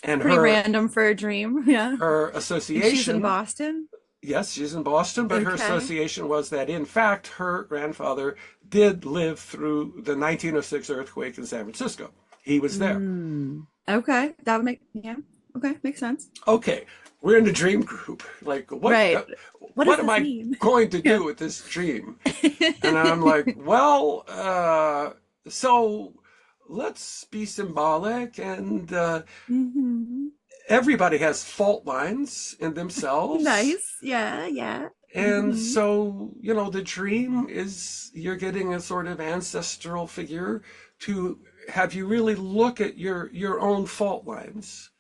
Speaker 2: And
Speaker 1: Pretty
Speaker 2: her
Speaker 1: random for a dream. Yeah.
Speaker 2: her
Speaker 1: And she's in
Speaker 2: association,
Speaker 1: Boston.
Speaker 2: yes, she's in Boston, but her
Speaker 1: Okay.
Speaker 2: association was that in fact her grandfather did live through the 1906 earthquake in San Francisco. He was there.
Speaker 1: Mm. Okay. That would make, yeah. Okay. Makes sense.
Speaker 2: Okay, we're in the dream group. Like,
Speaker 1: Right. What does
Speaker 2: what am
Speaker 1: this
Speaker 2: I
Speaker 1: mean?
Speaker 2: going to
Speaker 1: Yeah.
Speaker 2: do with this dream? And I'm like, well, so let's be symbolic, and
Speaker 1: hmm
Speaker 2: everybody has fault lines in themselves.
Speaker 1: Nice. Yeah. Yeah.
Speaker 2: And
Speaker 1: hmm
Speaker 2: so, the dream is you're getting a sort of ancestral figure to have you really look at your own fault lines.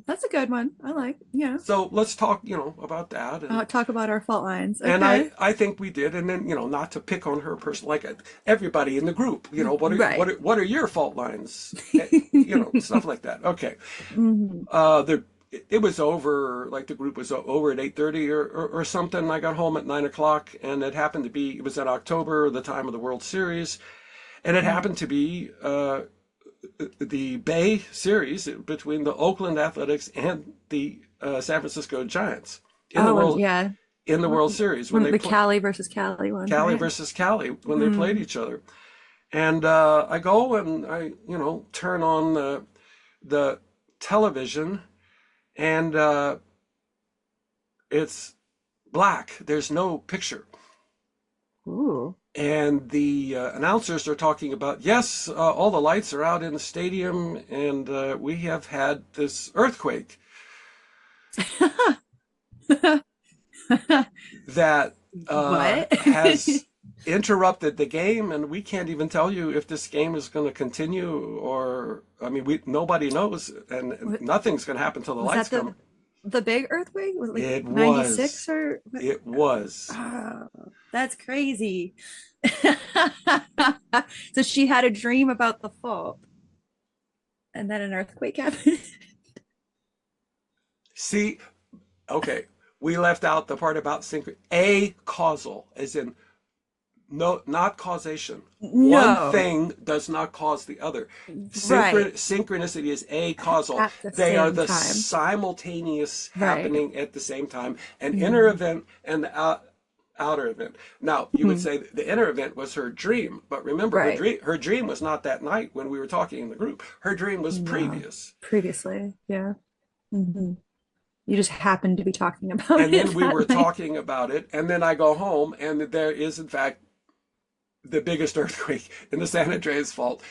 Speaker 1: That's a good one. I like. Yeah.
Speaker 2: So let's talk, about that.
Speaker 1: Talk about our fault lines.
Speaker 2: And I,
Speaker 1: Okay.
Speaker 2: I think we did. And then, not to pick on her person, like everybody in the group,
Speaker 1: Right.
Speaker 2: what are your fault lines? Stuff like that. Okay.
Speaker 1: hmm
Speaker 2: The it was over, like the group was over at 8:30 or something. I got home at 9 o'clock, and it happened to be, it was in October, the time of the World Series, and it happened to be the Bay Series between the Oakland Athletics and the San Francisco Giants in the
Speaker 1: Oh, and
Speaker 2: World
Speaker 1: yeah.
Speaker 2: in the World Series when
Speaker 1: One
Speaker 2: they
Speaker 1: the
Speaker 2: play
Speaker 1: Cali versus Cali one,
Speaker 2: Cali
Speaker 1: right?
Speaker 2: versus Cali when they played
Speaker 1: Hmm.
Speaker 2: each other. And I go and I, turn on the television, and it's black. There's no picture.
Speaker 1: Ooh.
Speaker 2: And the announcers are talking about, yes, all the lights are out in the stadium, and we have had this earthquake that
Speaker 1: What?
Speaker 2: has interrupted the game, and we can't even tell you if this game is going to continue, or I mean, we nobody knows, and
Speaker 1: What
Speaker 2: nothing's going to happen till the
Speaker 1: was
Speaker 2: lights
Speaker 1: that
Speaker 2: come.
Speaker 1: the big earthquake? Was it like
Speaker 2: It
Speaker 1: 96
Speaker 2: was.
Speaker 1: or what?
Speaker 2: It was.
Speaker 1: Oh, that's crazy. So she had a dream about the fault and then an earthquake happened.
Speaker 2: See, okay, we left out the part about a causal, as in no, not causation. One
Speaker 1: No,
Speaker 2: thing does not cause the other.
Speaker 1: right.
Speaker 2: Synchronicity is a causal.
Speaker 1: At the
Speaker 2: They are
Speaker 1: same
Speaker 2: the
Speaker 1: time.
Speaker 2: simultaneous
Speaker 1: Right.
Speaker 2: happening at the same time. An inner
Speaker 1: Mm-hmm.
Speaker 2: event and the outer event. Now, you would say that the inner event was her dream, but remember,
Speaker 1: Right.
Speaker 2: her dream was not that night when we were talking in the group. Her dream was
Speaker 1: No.
Speaker 2: previous.
Speaker 1: Previously, yeah. hmm You just happened to be talking about
Speaker 2: And
Speaker 1: it
Speaker 2: then we were
Speaker 1: that night.
Speaker 2: talking about it, and then I go home, and there is, in fact, the biggest earthquake in the San Andreas Fault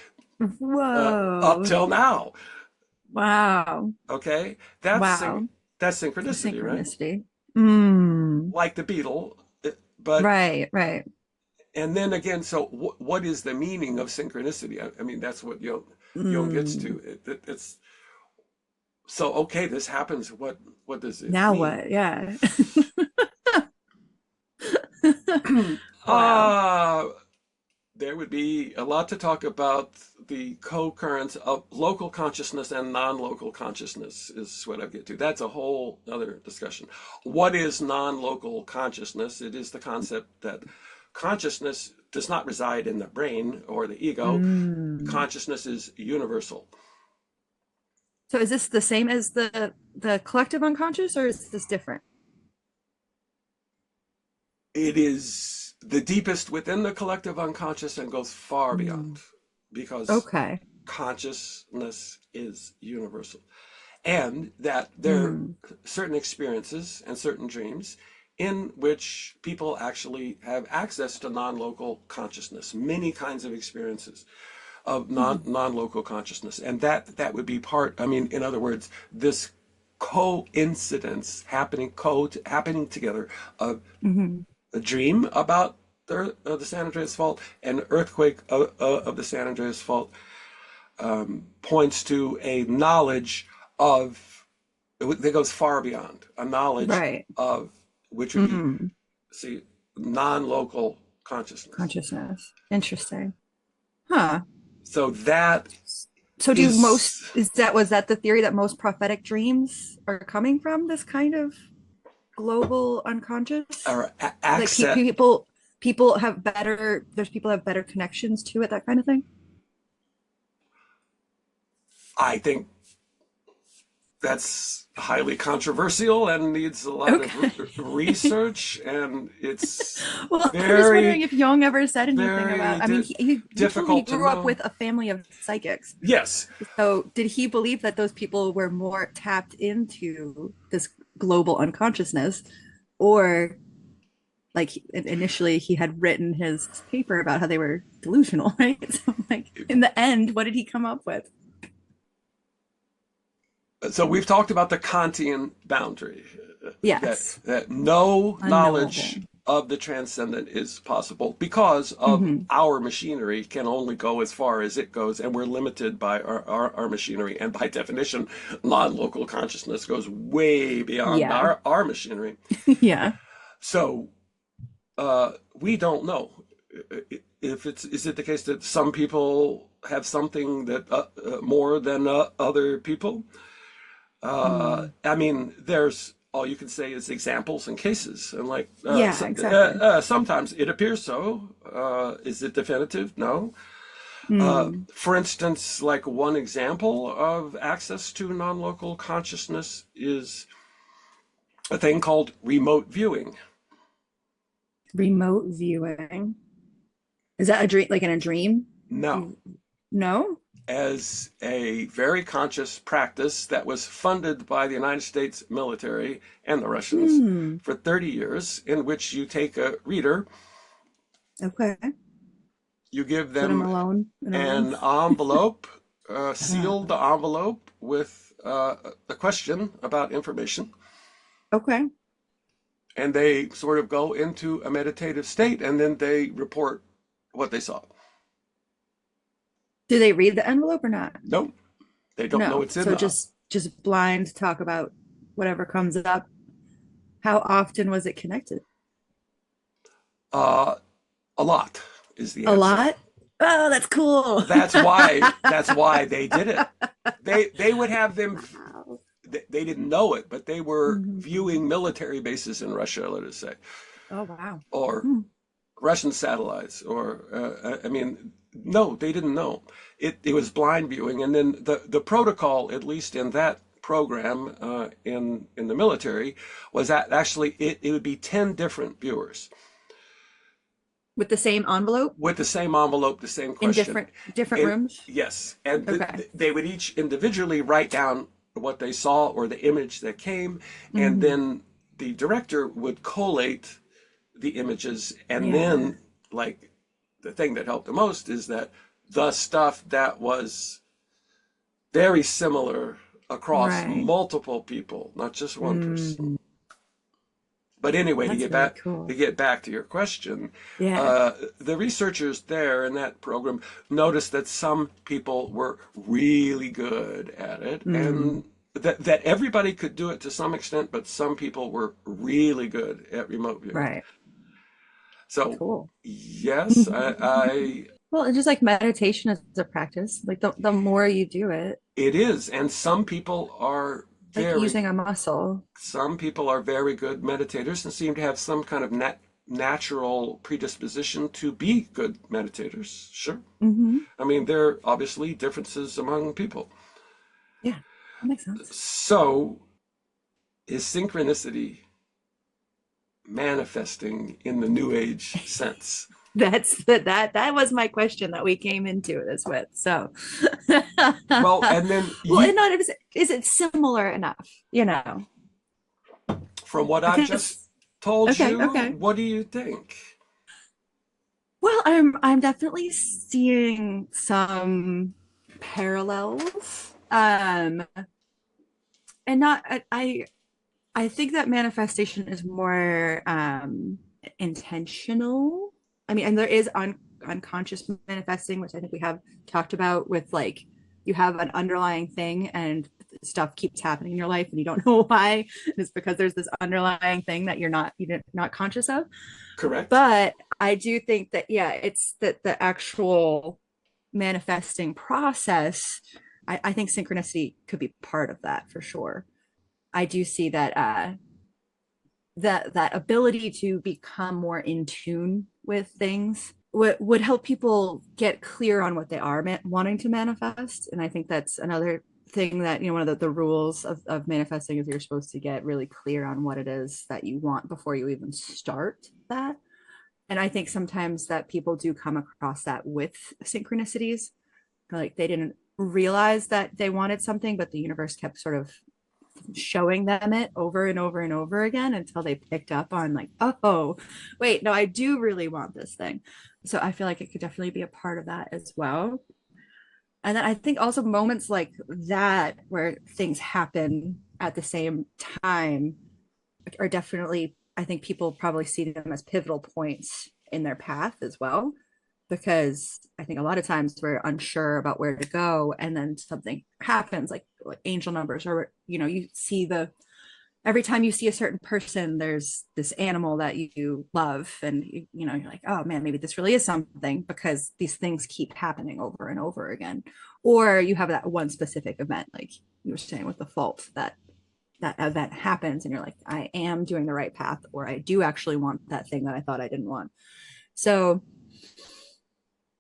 Speaker 2: up
Speaker 1: Whoa.
Speaker 2: till now.
Speaker 1: Wow.
Speaker 2: Okay,
Speaker 1: Wow.
Speaker 2: that's
Speaker 1: The
Speaker 2: synchronicity, right?
Speaker 1: synchronicity. Mm.
Speaker 2: Like the beetle, but
Speaker 1: Right, right.
Speaker 2: and then again, so what is the meaning of synchronicity? I mean, that's what Jung gets
Speaker 1: Mm.
Speaker 2: to. It's so okay. This happens. What does it
Speaker 1: Now
Speaker 2: mean?
Speaker 1: what? Yeah. Wow.
Speaker 2: uh there would be a lot to talk about the co-currents of local consciousness and non-local consciousness is what I get to. That's a whole other discussion. What is non-local consciousness? It is the concept that consciousness does not reside in the brain or the ego.
Speaker 1: Mm.
Speaker 2: Consciousness is universal.
Speaker 1: So is this the same as the collective unconscious or is this different?
Speaker 2: it is the deepest within the collective unconscious and goes far beyond
Speaker 1: Mm.
Speaker 2: because
Speaker 1: Okay.
Speaker 2: consciousness is universal. And that there are
Speaker 1: Mm.
Speaker 2: certain experiences and certain dreams in which people actually have access to non-local consciousness, many kinds of experiences of
Speaker 1: Mm.
Speaker 2: non-local consciousness. And that would be part, I mean, in other words, this coincidence happening together of
Speaker 1: Mhm.
Speaker 2: a dream about the San Andreas Fault and earthquake of the San Andreas Fault points to a knowledge of that goes far beyond a knowledge
Speaker 1: Right.
Speaker 2: of which would be,
Speaker 1: Mm.
Speaker 2: see, non-local consciousness.
Speaker 1: Consciousness. Interesting. Huh.
Speaker 2: So that
Speaker 1: So do most
Speaker 2: is
Speaker 1: is that was that the theory that most prophetic dreams are coming from this kind of global unconscious?
Speaker 2: our
Speaker 1: Like
Speaker 2: access.
Speaker 1: people have better there's people have better connections to it, that kind of thing?
Speaker 2: I think that's highly controversial and needs a lot of
Speaker 1: Okay.
Speaker 2: research, and it's
Speaker 1: Well, I'm just wondering
Speaker 2: very,
Speaker 1: if Jung ever said anything
Speaker 2: very
Speaker 1: about, I mean, he told me he
Speaker 2: difficult to
Speaker 1: grew up
Speaker 2: know.
Speaker 1: with a family of psychics.
Speaker 2: Yes.
Speaker 1: So did he believe that those people were more tapped into this global unconsciousness, or like initially he had written his paper about how they were delusional, right? So like in the end, what did he come up with?
Speaker 2: So we've talked about the Kantian boundary, that
Speaker 1: Yes,
Speaker 2: no knowledge
Speaker 1: unknowable.
Speaker 2: of the transcendent is possible because of
Speaker 1: Mm-hmm.
Speaker 2: our machinery can only go as far as it goes, and we're limited by our machinery. And by definition, non-local consciousness goes way beyond
Speaker 1: Yeah.
Speaker 2: our machinery.
Speaker 1: Yeah.
Speaker 2: So we don't know if it's is it the case that some people have something that more than other people.
Speaker 1: Mm.
Speaker 2: I mean, there's all you can say is examples and cases, and like
Speaker 1: Yeah, exactly.
Speaker 2: sometimes it appears so. Is it definitive? No.
Speaker 1: Mm.
Speaker 2: For instance, like one example of access to non-local consciousness is a thing called remote viewing.
Speaker 1: Remote viewing. Is that a dream, like in a dream?
Speaker 2: No,
Speaker 1: You no?
Speaker 2: as a very conscious practice that was funded by the United States military and the Russians
Speaker 1: Hmm.
Speaker 2: for 30 years, in which you take a reader,
Speaker 1: Okay.
Speaker 2: you give
Speaker 1: Put him
Speaker 2: them
Speaker 1: alone in a room.
Speaker 2: an envelope,
Speaker 1: Uh,
Speaker 2: seal the envelope with a question about information,
Speaker 1: okay.
Speaker 2: and they sort of go into a meditative state, and then they report what they saw.
Speaker 1: Do they read the envelope or not?
Speaker 2: Nope, they don't know
Speaker 1: No.
Speaker 2: it's in
Speaker 1: So
Speaker 2: the
Speaker 1: just blind talk about whatever comes up. How often was it connected?
Speaker 2: uh, a lot is the
Speaker 1: A
Speaker 2: answer.
Speaker 1: lot? Oh, that's cool.
Speaker 2: That's why they did it. They would have them.
Speaker 1: Wow.
Speaker 2: They didn't know it, but they were
Speaker 1: Mhm.
Speaker 2: viewing military bases in Russia, let us say,
Speaker 1: Oh, wow.
Speaker 2: or
Speaker 1: Hmm.
Speaker 2: Russian satellites, or I mean, no, they didn't know. It was blind viewing, and then the protocol, at least in that program in the military, was that actually it would be 10 different viewers
Speaker 1: With the same envelope
Speaker 2: with the same envelope, the same
Speaker 1: in
Speaker 2: question.
Speaker 1: different
Speaker 2: And
Speaker 1: rooms?
Speaker 2: yes, and
Speaker 1: Okay.
Speaker 2: they would each individually write down what they saw or the image that came, and
Speaker 1: Hmm.
Speaker 2: then the director would collate the images, and
Speaker 1: Yeah.
Speaker 2: then like the thing that helped the most is that the stuff that was very similar across
Speaker 1: Right.
Speaker 2: multiple people, not just one person.
Speaker 1: Mm.
Speaker 2: But anyway,
Speaker 1: That's really
Speaker 2: to
Speaker 1: cool.
Speaker 2: get back to your question,
Speaker 1: Yeah.
Speaker 2: the researchers there in that program noticed that some people were really good at it,
Speaker 1: Mm.
Speaker 2: and that everybody could do it to some extent, but some people were really good at remote viewing.
Speaker 1: Right.
Speaker 2: So
Speaker 1: Cool.
Speaker 2: yes, I
Speaker 1: Well, it's just like meditation is a practice. Like the more you do it,
Speaker 2: it is, and some people are
Speaker 1: it's like
Speaker 2: very
Speaker 1: using a muscle.
Speaker 2: good meditators and seem to have some kind of natural predisposition to be good meditators. Sure.
Speaker 1: Hmm.
Speaker 2: I mean, there are obviously differences among people.
Speaker 1: Yeah, that makes sense.
Speaker 2: So, is synchronicity manifesting in the New Age sense?
Speaker 1: That was my question that we came into this with. So,
Speaker 2: Well, and then
Speaker 1: well,
Speaker 2: you,
Speaker 1: and not is it similar enough? You know,
Speaker 2: from what I've just
Speaker 1: because
Speaker 2: told
Speaker 1: okay,
Speaker 2: you,
Speaker 1: okay.
Speaker 2: what do you think?
Speaker 1: Well, I'm definitely seeing some parallels. And not I think that manifestation is more intentional. I mean, and there is unconscious manifesting, which I think we have talked about with like you have an underlying thing and stuff keeps happening in your life and you don't know why. It's because there's this underlying thing that you're not conscious of.
Speaker 2: Correct?
Speaker 1: But I do think that yeah, it's that the actual manifesting process. I think synchronicity could be part of that for sure. I do see that that ability to become more in tune with things would help people get clear on what they are wanting to manifest. And I think that's another thing that, you know, one of the rules of manifesting is you're supposed to get really clear on what it is that you want before you even start that. And I think sometimes that people do come across that with synchronicities, like they didn't realize that they wanted something, but the universe kept sort of showing them it over and over and over again until they picked up on like, oh, wait, no, I do really want this thing. So I feel like it could definitely be a part of that as well. And then I think also moments like that where things happen at the same time are definitely, I think people probably see them as pivotal points in their path as well. Because I think a lot of times we're unsure about where to go, and then something happens, like angel numbers, or you know, you see the every time you see a certain person, there's this animal that you love, and you know, you're like, oh man, maybe this really is something because these things keep happening over and over again. Or you have that one specific event, like you were saying with the fault, that that event happens and you're like, I am doing the right path, or I do actually want that thing that I thought I didn't want. So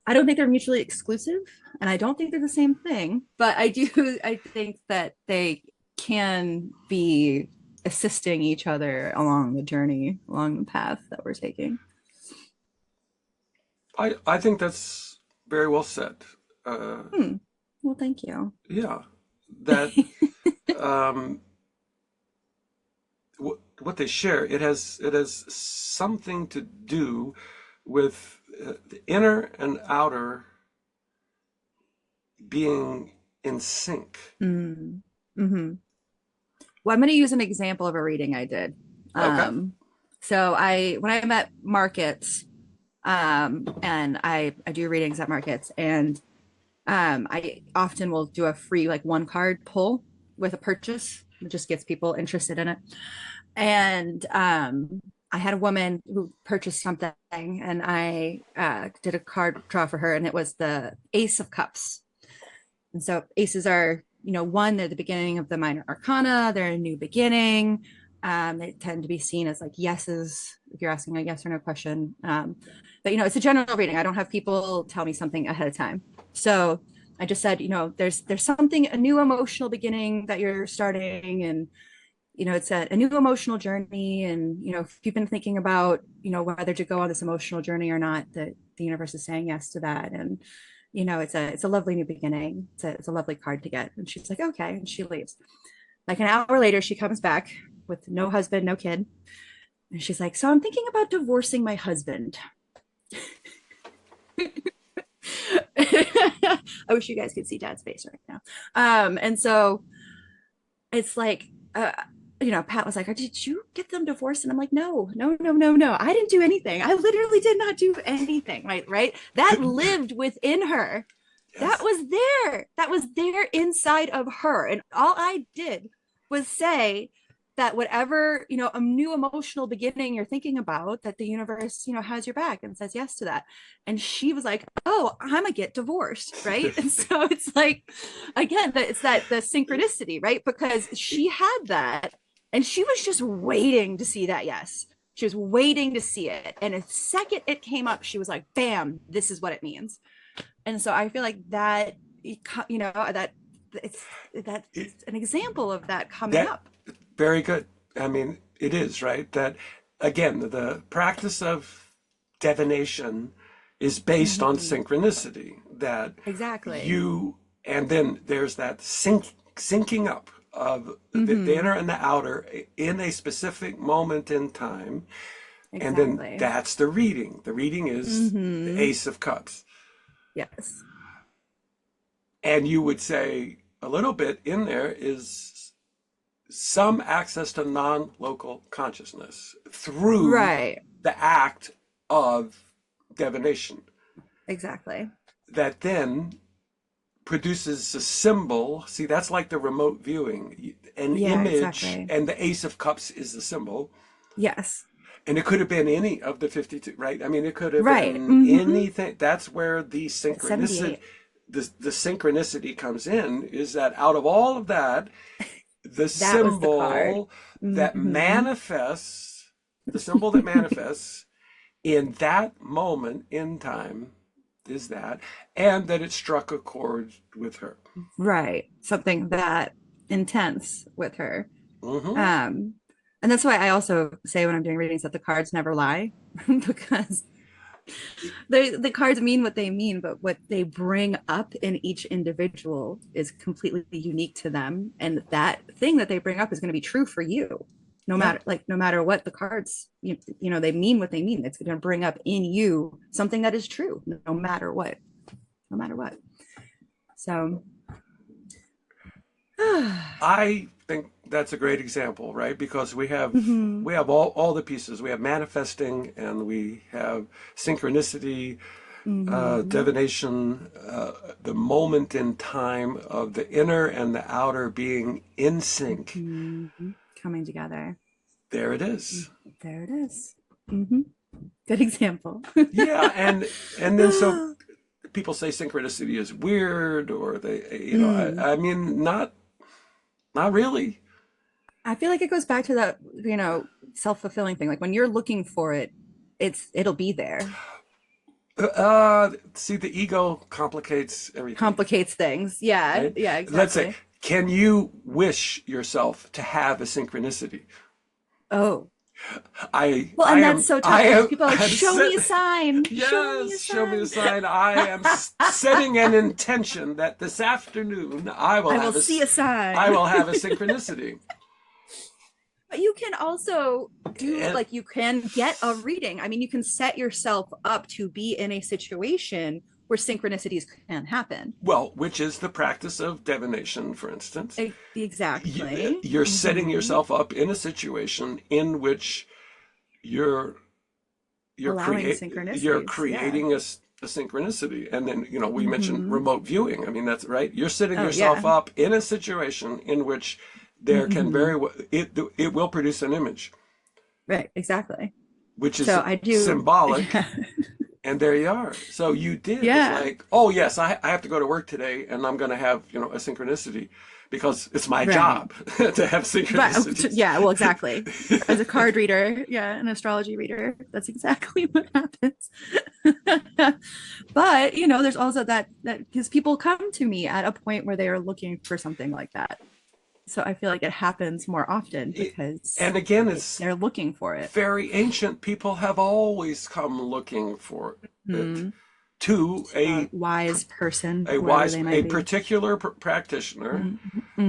Speaker 1: I don't think they're mutually exclusive, and I don't think they're the same thing, but I do, I think that they can be assisting each other along the journey, along the path that we're taking.
Speaker 2: I think that's very well said. Uh,
Speaker 1: Hmm. Well, thank you.
Speaker 2: yeah, that what they share, it has something to do with the inner and outer being in sync.
Speaker 1: Mm. Hmm. Well, I'm going to use an example of a reading I did.
Speaker 2: Okay.
Speaker 1: So when I'm at markets, and I do readings at markets, and I often will do a free like one card pull with a purchase. It just gets people interested in it. And I had a woman who purchased something, and I did a card draw for her, and it was the Ace of Cups. And so aces are, you know, one, they're the beginning of the minor arcana, they're a new beginning. They tend to be seen as like yeses, if you're asking a yes or no question. But, you know, it's a general reading. I don't have people tell me something ahead of time. So I just said, you know, there's something, a new emotional beginning that you're starting. And, you know, it's a new emotional journey. And, you know, if you've been thinking about, you know, whether to go on this emotional journey or not, that the universe is saying yes to that. And, you know, it's a lovely new beginning. It's a lovely card to get. And she's like, okay. And she leaves. Like an hour later, she comes back with no husband, no kid. And she's like, so I'm thinking about divorcing my husband. I wish you guys could see Dad's face right now. And so it's like, you know, Pat was like, did you get them divorced? And I'm like, no, no, no, no, no. I didn't do anything. I literally did not do anything. Right. That lived within her. That
Speaker 2: Yes.
Speaker 1: was there. That was there inside of her. And all I did was say that whatever, you know, a new emotional beginning you're thinking about, that the universe, you know, has your back and says yes to that. And she was like, oh, I'm gonna get divorced. Right. And so it's like, again, it's that the synchronicity, right? Because she had that and she was just waiting to see that yes. She was waiting to see it. And the second it came up, she was like, bam, this is what it means. And so I feel like that, you know, it's that's
Speaker 2: It,
Speaker 1: an example of that coming
Speaker 2: that
Speaker 1: up.
Speaker 2: very good. I mean, it is right that again, the practice of divination is based on
Speaker 1: Hmm.
Speaker 2: synchronicity, that
Speaker 1: Exactly.
Speaker 2: you, and then there's that syncing up of the inner
Speaker 1: Hmm.
Speaker 2: and the outer in a specific moment in time. And then
Speaker 1: Exactly.
Speaker 2: that's the reading. The reading is the
Speaker 1: Hmm.
Speaker 2: Ace of Cups.
Speaker 1: Yes.
Speaker 2: And you would say a little bit in there is some access to non-local consciousness through
Speaker 1: Right.
Speaker 2: the act of divination
Speaker 1: Exactly.
Speaker 2: that then produces a symbol. See, that's like the remote viewing, an
Speaker 1: Yeah,
Speaker 2: image,
Speaker 1: exactly.
Speaker 2: and the Ace of Cups is the symbol.
Speaker 1: Yes.
Speaker 2: And it could have been any of the 52, right? I mean, it could have
Speaker 1: Right.
Speaker 2: been
Speaker 1: Hmm.
Speaker 2: anything. That's where the synchronicity,
Speaker 1: 78.
Speaker 2: the synchronicity comes in, is that out of all of that, the
Speaker 1: That was the card.
Speaker 2: symbol that
Speaker 1: Hmm.
Speaker 2: manifests, the symbol that manifests in that moment in time is that, and that it struck a chord with her.
Speaker 1: Right. Something that intense with her.
Speaker 2: Hmm.
Speaker 1: Um, and that's why I also say when I'm doing readings that the cards never lie because the cards mean what they mean, but what they bring up in each individual is completely unique to them. And that thing that they bring up is going to be true for you.
Speaker 2: Yeah.
Speaker 1: No matter what the cards, they mean what they mean. It's going to bring up in you something that is true, no matter what, no matter what. So,
Speaker 2: I think that's a great example, right? Because
Speaker 1: mhm,
Speaker 2: we have all the pieces. We have manifesting, and we have synchronicity,
Speaker 1: mhm,
Speaker 2: divination, the moment in time of the inner and the outer being in sync.
Speaker 1: mhm, coming together.
Speaker 2: There it is.
Speaker 1: There it is. Mm-hmm. Good example.
Speaker 2: Yeah, and then so people say synchronicity is weird, or they,
Speaker 1: Mm.
Speaker 2: I mean, not really.
Speaker 1: I feel like it goes back to that, self-fulfilling thing. Like when you're looking for it, it'll be there.
Speaker 2: See, the ego complicates everything,
Speaker 1: Complicates things. Yeah,
Speaker 2: right?
Speaker 1: yeah,
Speaker 2: Let's say,
Speaker 1: exactly.
Speaker 2: can you wish yourself to have a synchronicity?
Speaker 1: Oh.
Speaker 2: I
Speaker 1: Well,
Speaker 2: I
Speaker 1: and that's
Speaker 2: am
Speaker 1: so
Speaker 2: I
Speaker 1: tough because
Speaker 2: am
Speaker 1: people are like,
Speaker 2: I'm
Speaker 1: show me
Speaker 2: set.
Speaker 1: a sign. Show me a
Speaker 2: Yes, show me a
Speaker 1: sign.
Speaker 2: sign. I am setting an intention that this afternoon
Speaker 1: I will see a
Speaker 2: I
Speaker 1: sign.
Speaker 2: will have a synchronicity.
Speaker 1: But you can also do
Speaker 2: And
Speaker 1: like you can get a reading. I mean, you can set yourself up to be in a situation where synchronicities can happen.
Speaker 2: well, which is the practice of divination, for instance.
Speaker 1: Exactly.
Speaker 2: You're setting
Speaker 1: Mm-hmm.
Speaker 2: yourself up in a situation in which you're
Speaker 1: Allowing
Speaker 2: you're
Speaker 1: synchronicities. Yeah.
Speaker 2: creating a synchronicity. And then, we mentioned
Speaker 1: Mm-hmm.
Speaker 2: remote viewing. I mean, that's right. You're setting
Speaker 1: Oh,
Speaker 2: yourself
Speaker 1: yeah.
Speaker 2: up in a situation in which there can
Speaker 1: Mm-hmm.
Speaker 2: very well, it will produce an image,
Speaker 1: Right. Exactly.
Speaker 2: which is
Speaker 1: So I do.
Speaker 2: symbolic.
Speaker 1: Yeah.
Speaker 2: And there you are. So you did. It's
Speaker 1: Yeah.
Speaker 2: like, oh yes, I have to go to work today, and I'm going to have a synchronicity because it's my
Speaker 1: Right.
Speaker 2: job to have
Speaker 1: But
Speaker 2: synchronicities.
Speaker 1: yeah, well, exactly. As a card reader, yeah, an astrology reader, that's exactly what happens. But there's also that because people come to me at a point where they are looking for something like that. So I feel like it happens more often because
Speaker 2: And again, it's
Speaker 1: they're looking for it.
Speaker 2: very ancient. People have always come looking for it
Speaker 1: Hmm.
Speaker 2: to
Speaker 1: A wise person, whoever they
Speaker 2: a
Speaker 1: might be.
Speaker 2: particular practitioner
Speaker 1: Mm-hmm.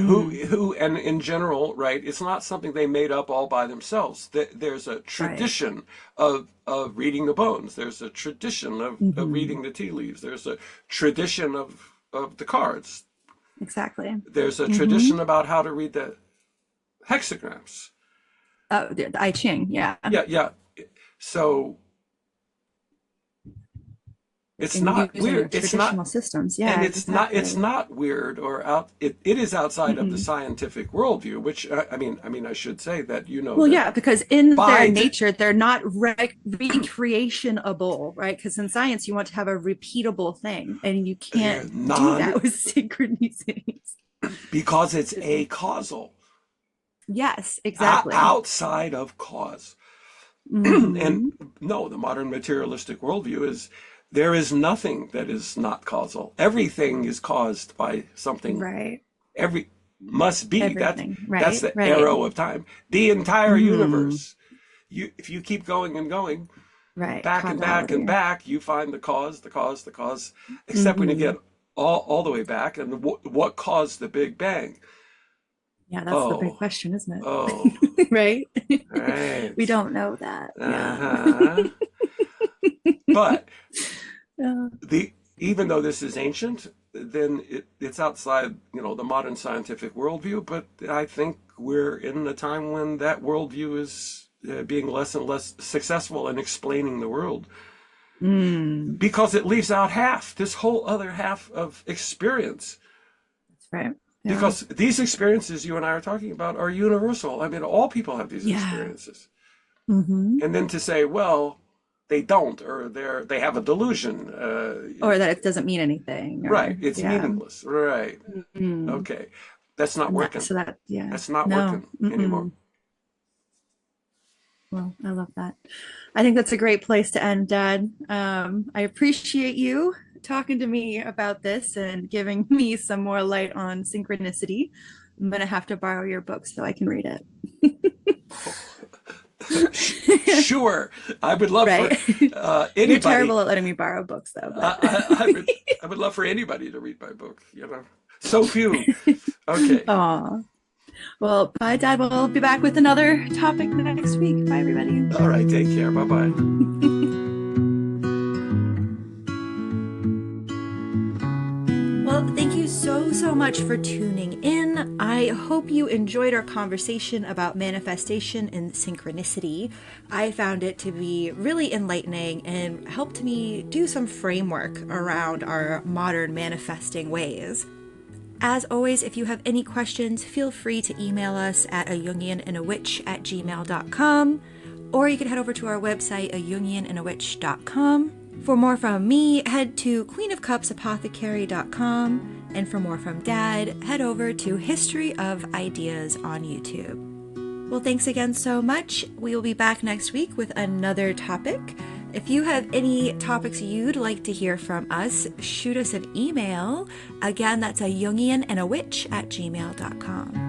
Speaker 2: who and in general, right, it's not something they made up all by themselves. There's a
Speaker 1: Right.
Speaker 2: tradition of reading the bones. There's a tradition of
Speaker 1: Mm-hmm.
Speaker 2: reading the tea leaves. There's a tradition of the cards.
Speaker 1: Exactly.
Speaker 2: There's a
Speaker 1: Mm-hmm.
Speaker 2: tradition about how to read the hexagrams.
Speaker 1: The I Ching, yeah.
Speaker 2: Yeah, yeah. So it's
Speaker 1: And
Speaker 2: not
Speaker 1: using
Speaker 2: weird. It's not
Speaker 1: traditional systems.
Speaker 2: and
Speaker 1: Yeah,
Speaker 2: it's
Speaker 1: exactly.
Speaker 2: not weird or out. It is outside of the
Speaker 1: Mm-mm.
Speaker 2: scientific worldview, which I mean I should say that
Speaker 1: Well,
Speaker 2: that
Speaker 1: yeah, because in their
Speaker 2: by
Speaker 1: nature, they're not recreationable, right? Because in science, you want to have a repeatable thing, and you can't do
Speaker 2: non
Speaker 1: that with synchronicities.
Speaker 2: because it's a causal
Speaker 1: Yes, exactly.
Speaker 2: outside of cause. And
Speaker 1: Mm-hmm.
Speaker 2: no, the modern materialistic worldview is there is nothing that is not causal. Everything is caused by something.
Speaker 1: Right.
Speaker 2: Every must be.
Speaker 1: Everything.
Speaker 2: That's
Speaker 1: Right.
Speaker 2: the
Speaker 1: Right.
Speaker 2: arrow of time. The entire
Speaker 1: Mm-hmm.
Speaker 2: universe if you keep going and going
Speaker 1: Right.
Speaker 2: back and back and
Speaker 1: Causality.
Speaker 2: back, you find the cause, except when you
Speaker 1: Mm-hmm.
Speaker 2: get all the way back, and what caused the Big Bang?
Speaker 1: Yeah, that's the big
Speaker 2: Oh,
Speaker 1: question, isn't
Speaker 2: oh,
Speaker 1: it? Right?
Speaker 2: right.
Speaker 1: We don't know that. Yeah.
Speaker 2: Uh-huh. But
Speaker 1: Yeah.
Speaker 2: the even though this is ancient, then it's outside, the modern scientific worldview. But I think we're in a time when that worldview is being less and less successful in explaining the world
Speaker 1: Mm,
Speaker 2: because it leaves out half, this whole other half of experience.
Speaker 1: that's right. Yeah.
Speaker 2: Because these experiences you and I are talking about are universal. I mean, all people have these
Speaker 1: Yeah.
Speaker 2: experiences.
Speaker 1: Mm-hmm.
Speaker 2: And then to say, well, they don't, or they have a delusion.
Speaker 1: Or that it doesn't mean anything,
Speaker 2: Right.
Speaker 1: or
Speaker 2: It's
Speaker 1: yeah.
Speaker 2: meaningless. Right.
Speaker 1: Mm.
Speaker 2: Okay. That's not
Speaker 1: And that,
Speaker 2: working.
Speaker 1: so that, yeah.
Speaker 2: That's not
Speaker 1: No.
Speaker 2: working anymore.
Speaker 1: Mm-mm. Well, I love that. I think that's a great place to end, Dad. I appreciate you talking to me about this and giving me some more light on synchronicity. I'm gonna have to borrow your book so I can read it.
Speaker 2: Sure. I would love for
Speaker 1: Right? You're
Speaker 2: anybody.
Speaker 1: terrible at letting me borrow books, though, but
Speaker 2: I would love for anybody to read my book. So few. Okay.
Speaker 1: Aw. Well, bye, Dad. We'll be back with another topic next week. Bye, everybody.
Speaker 2: All right. Take care. Bye bye.
Speaker 1: Well, thank you so much for tuning in. I hope you enjoyed our conversation about manifestation and synchronicity. I found it to be really enlightening and helped me do some framework around our modern manifesting ways. As always, if you have any questions, feel free to email us at ajungianandawitch@gmail.com, or you can head over to our website, ajungianandawitch.com. For more from me, head to queenofcupsapothecary.com, and for more from Dad, head over to History of Ideas on YouTube. Well, thanks again so much. We will be back next week with another topic. If you have any topics you'd like to hear from us, shoot us an email. Again, that's ajungianandawitch@gmail.com.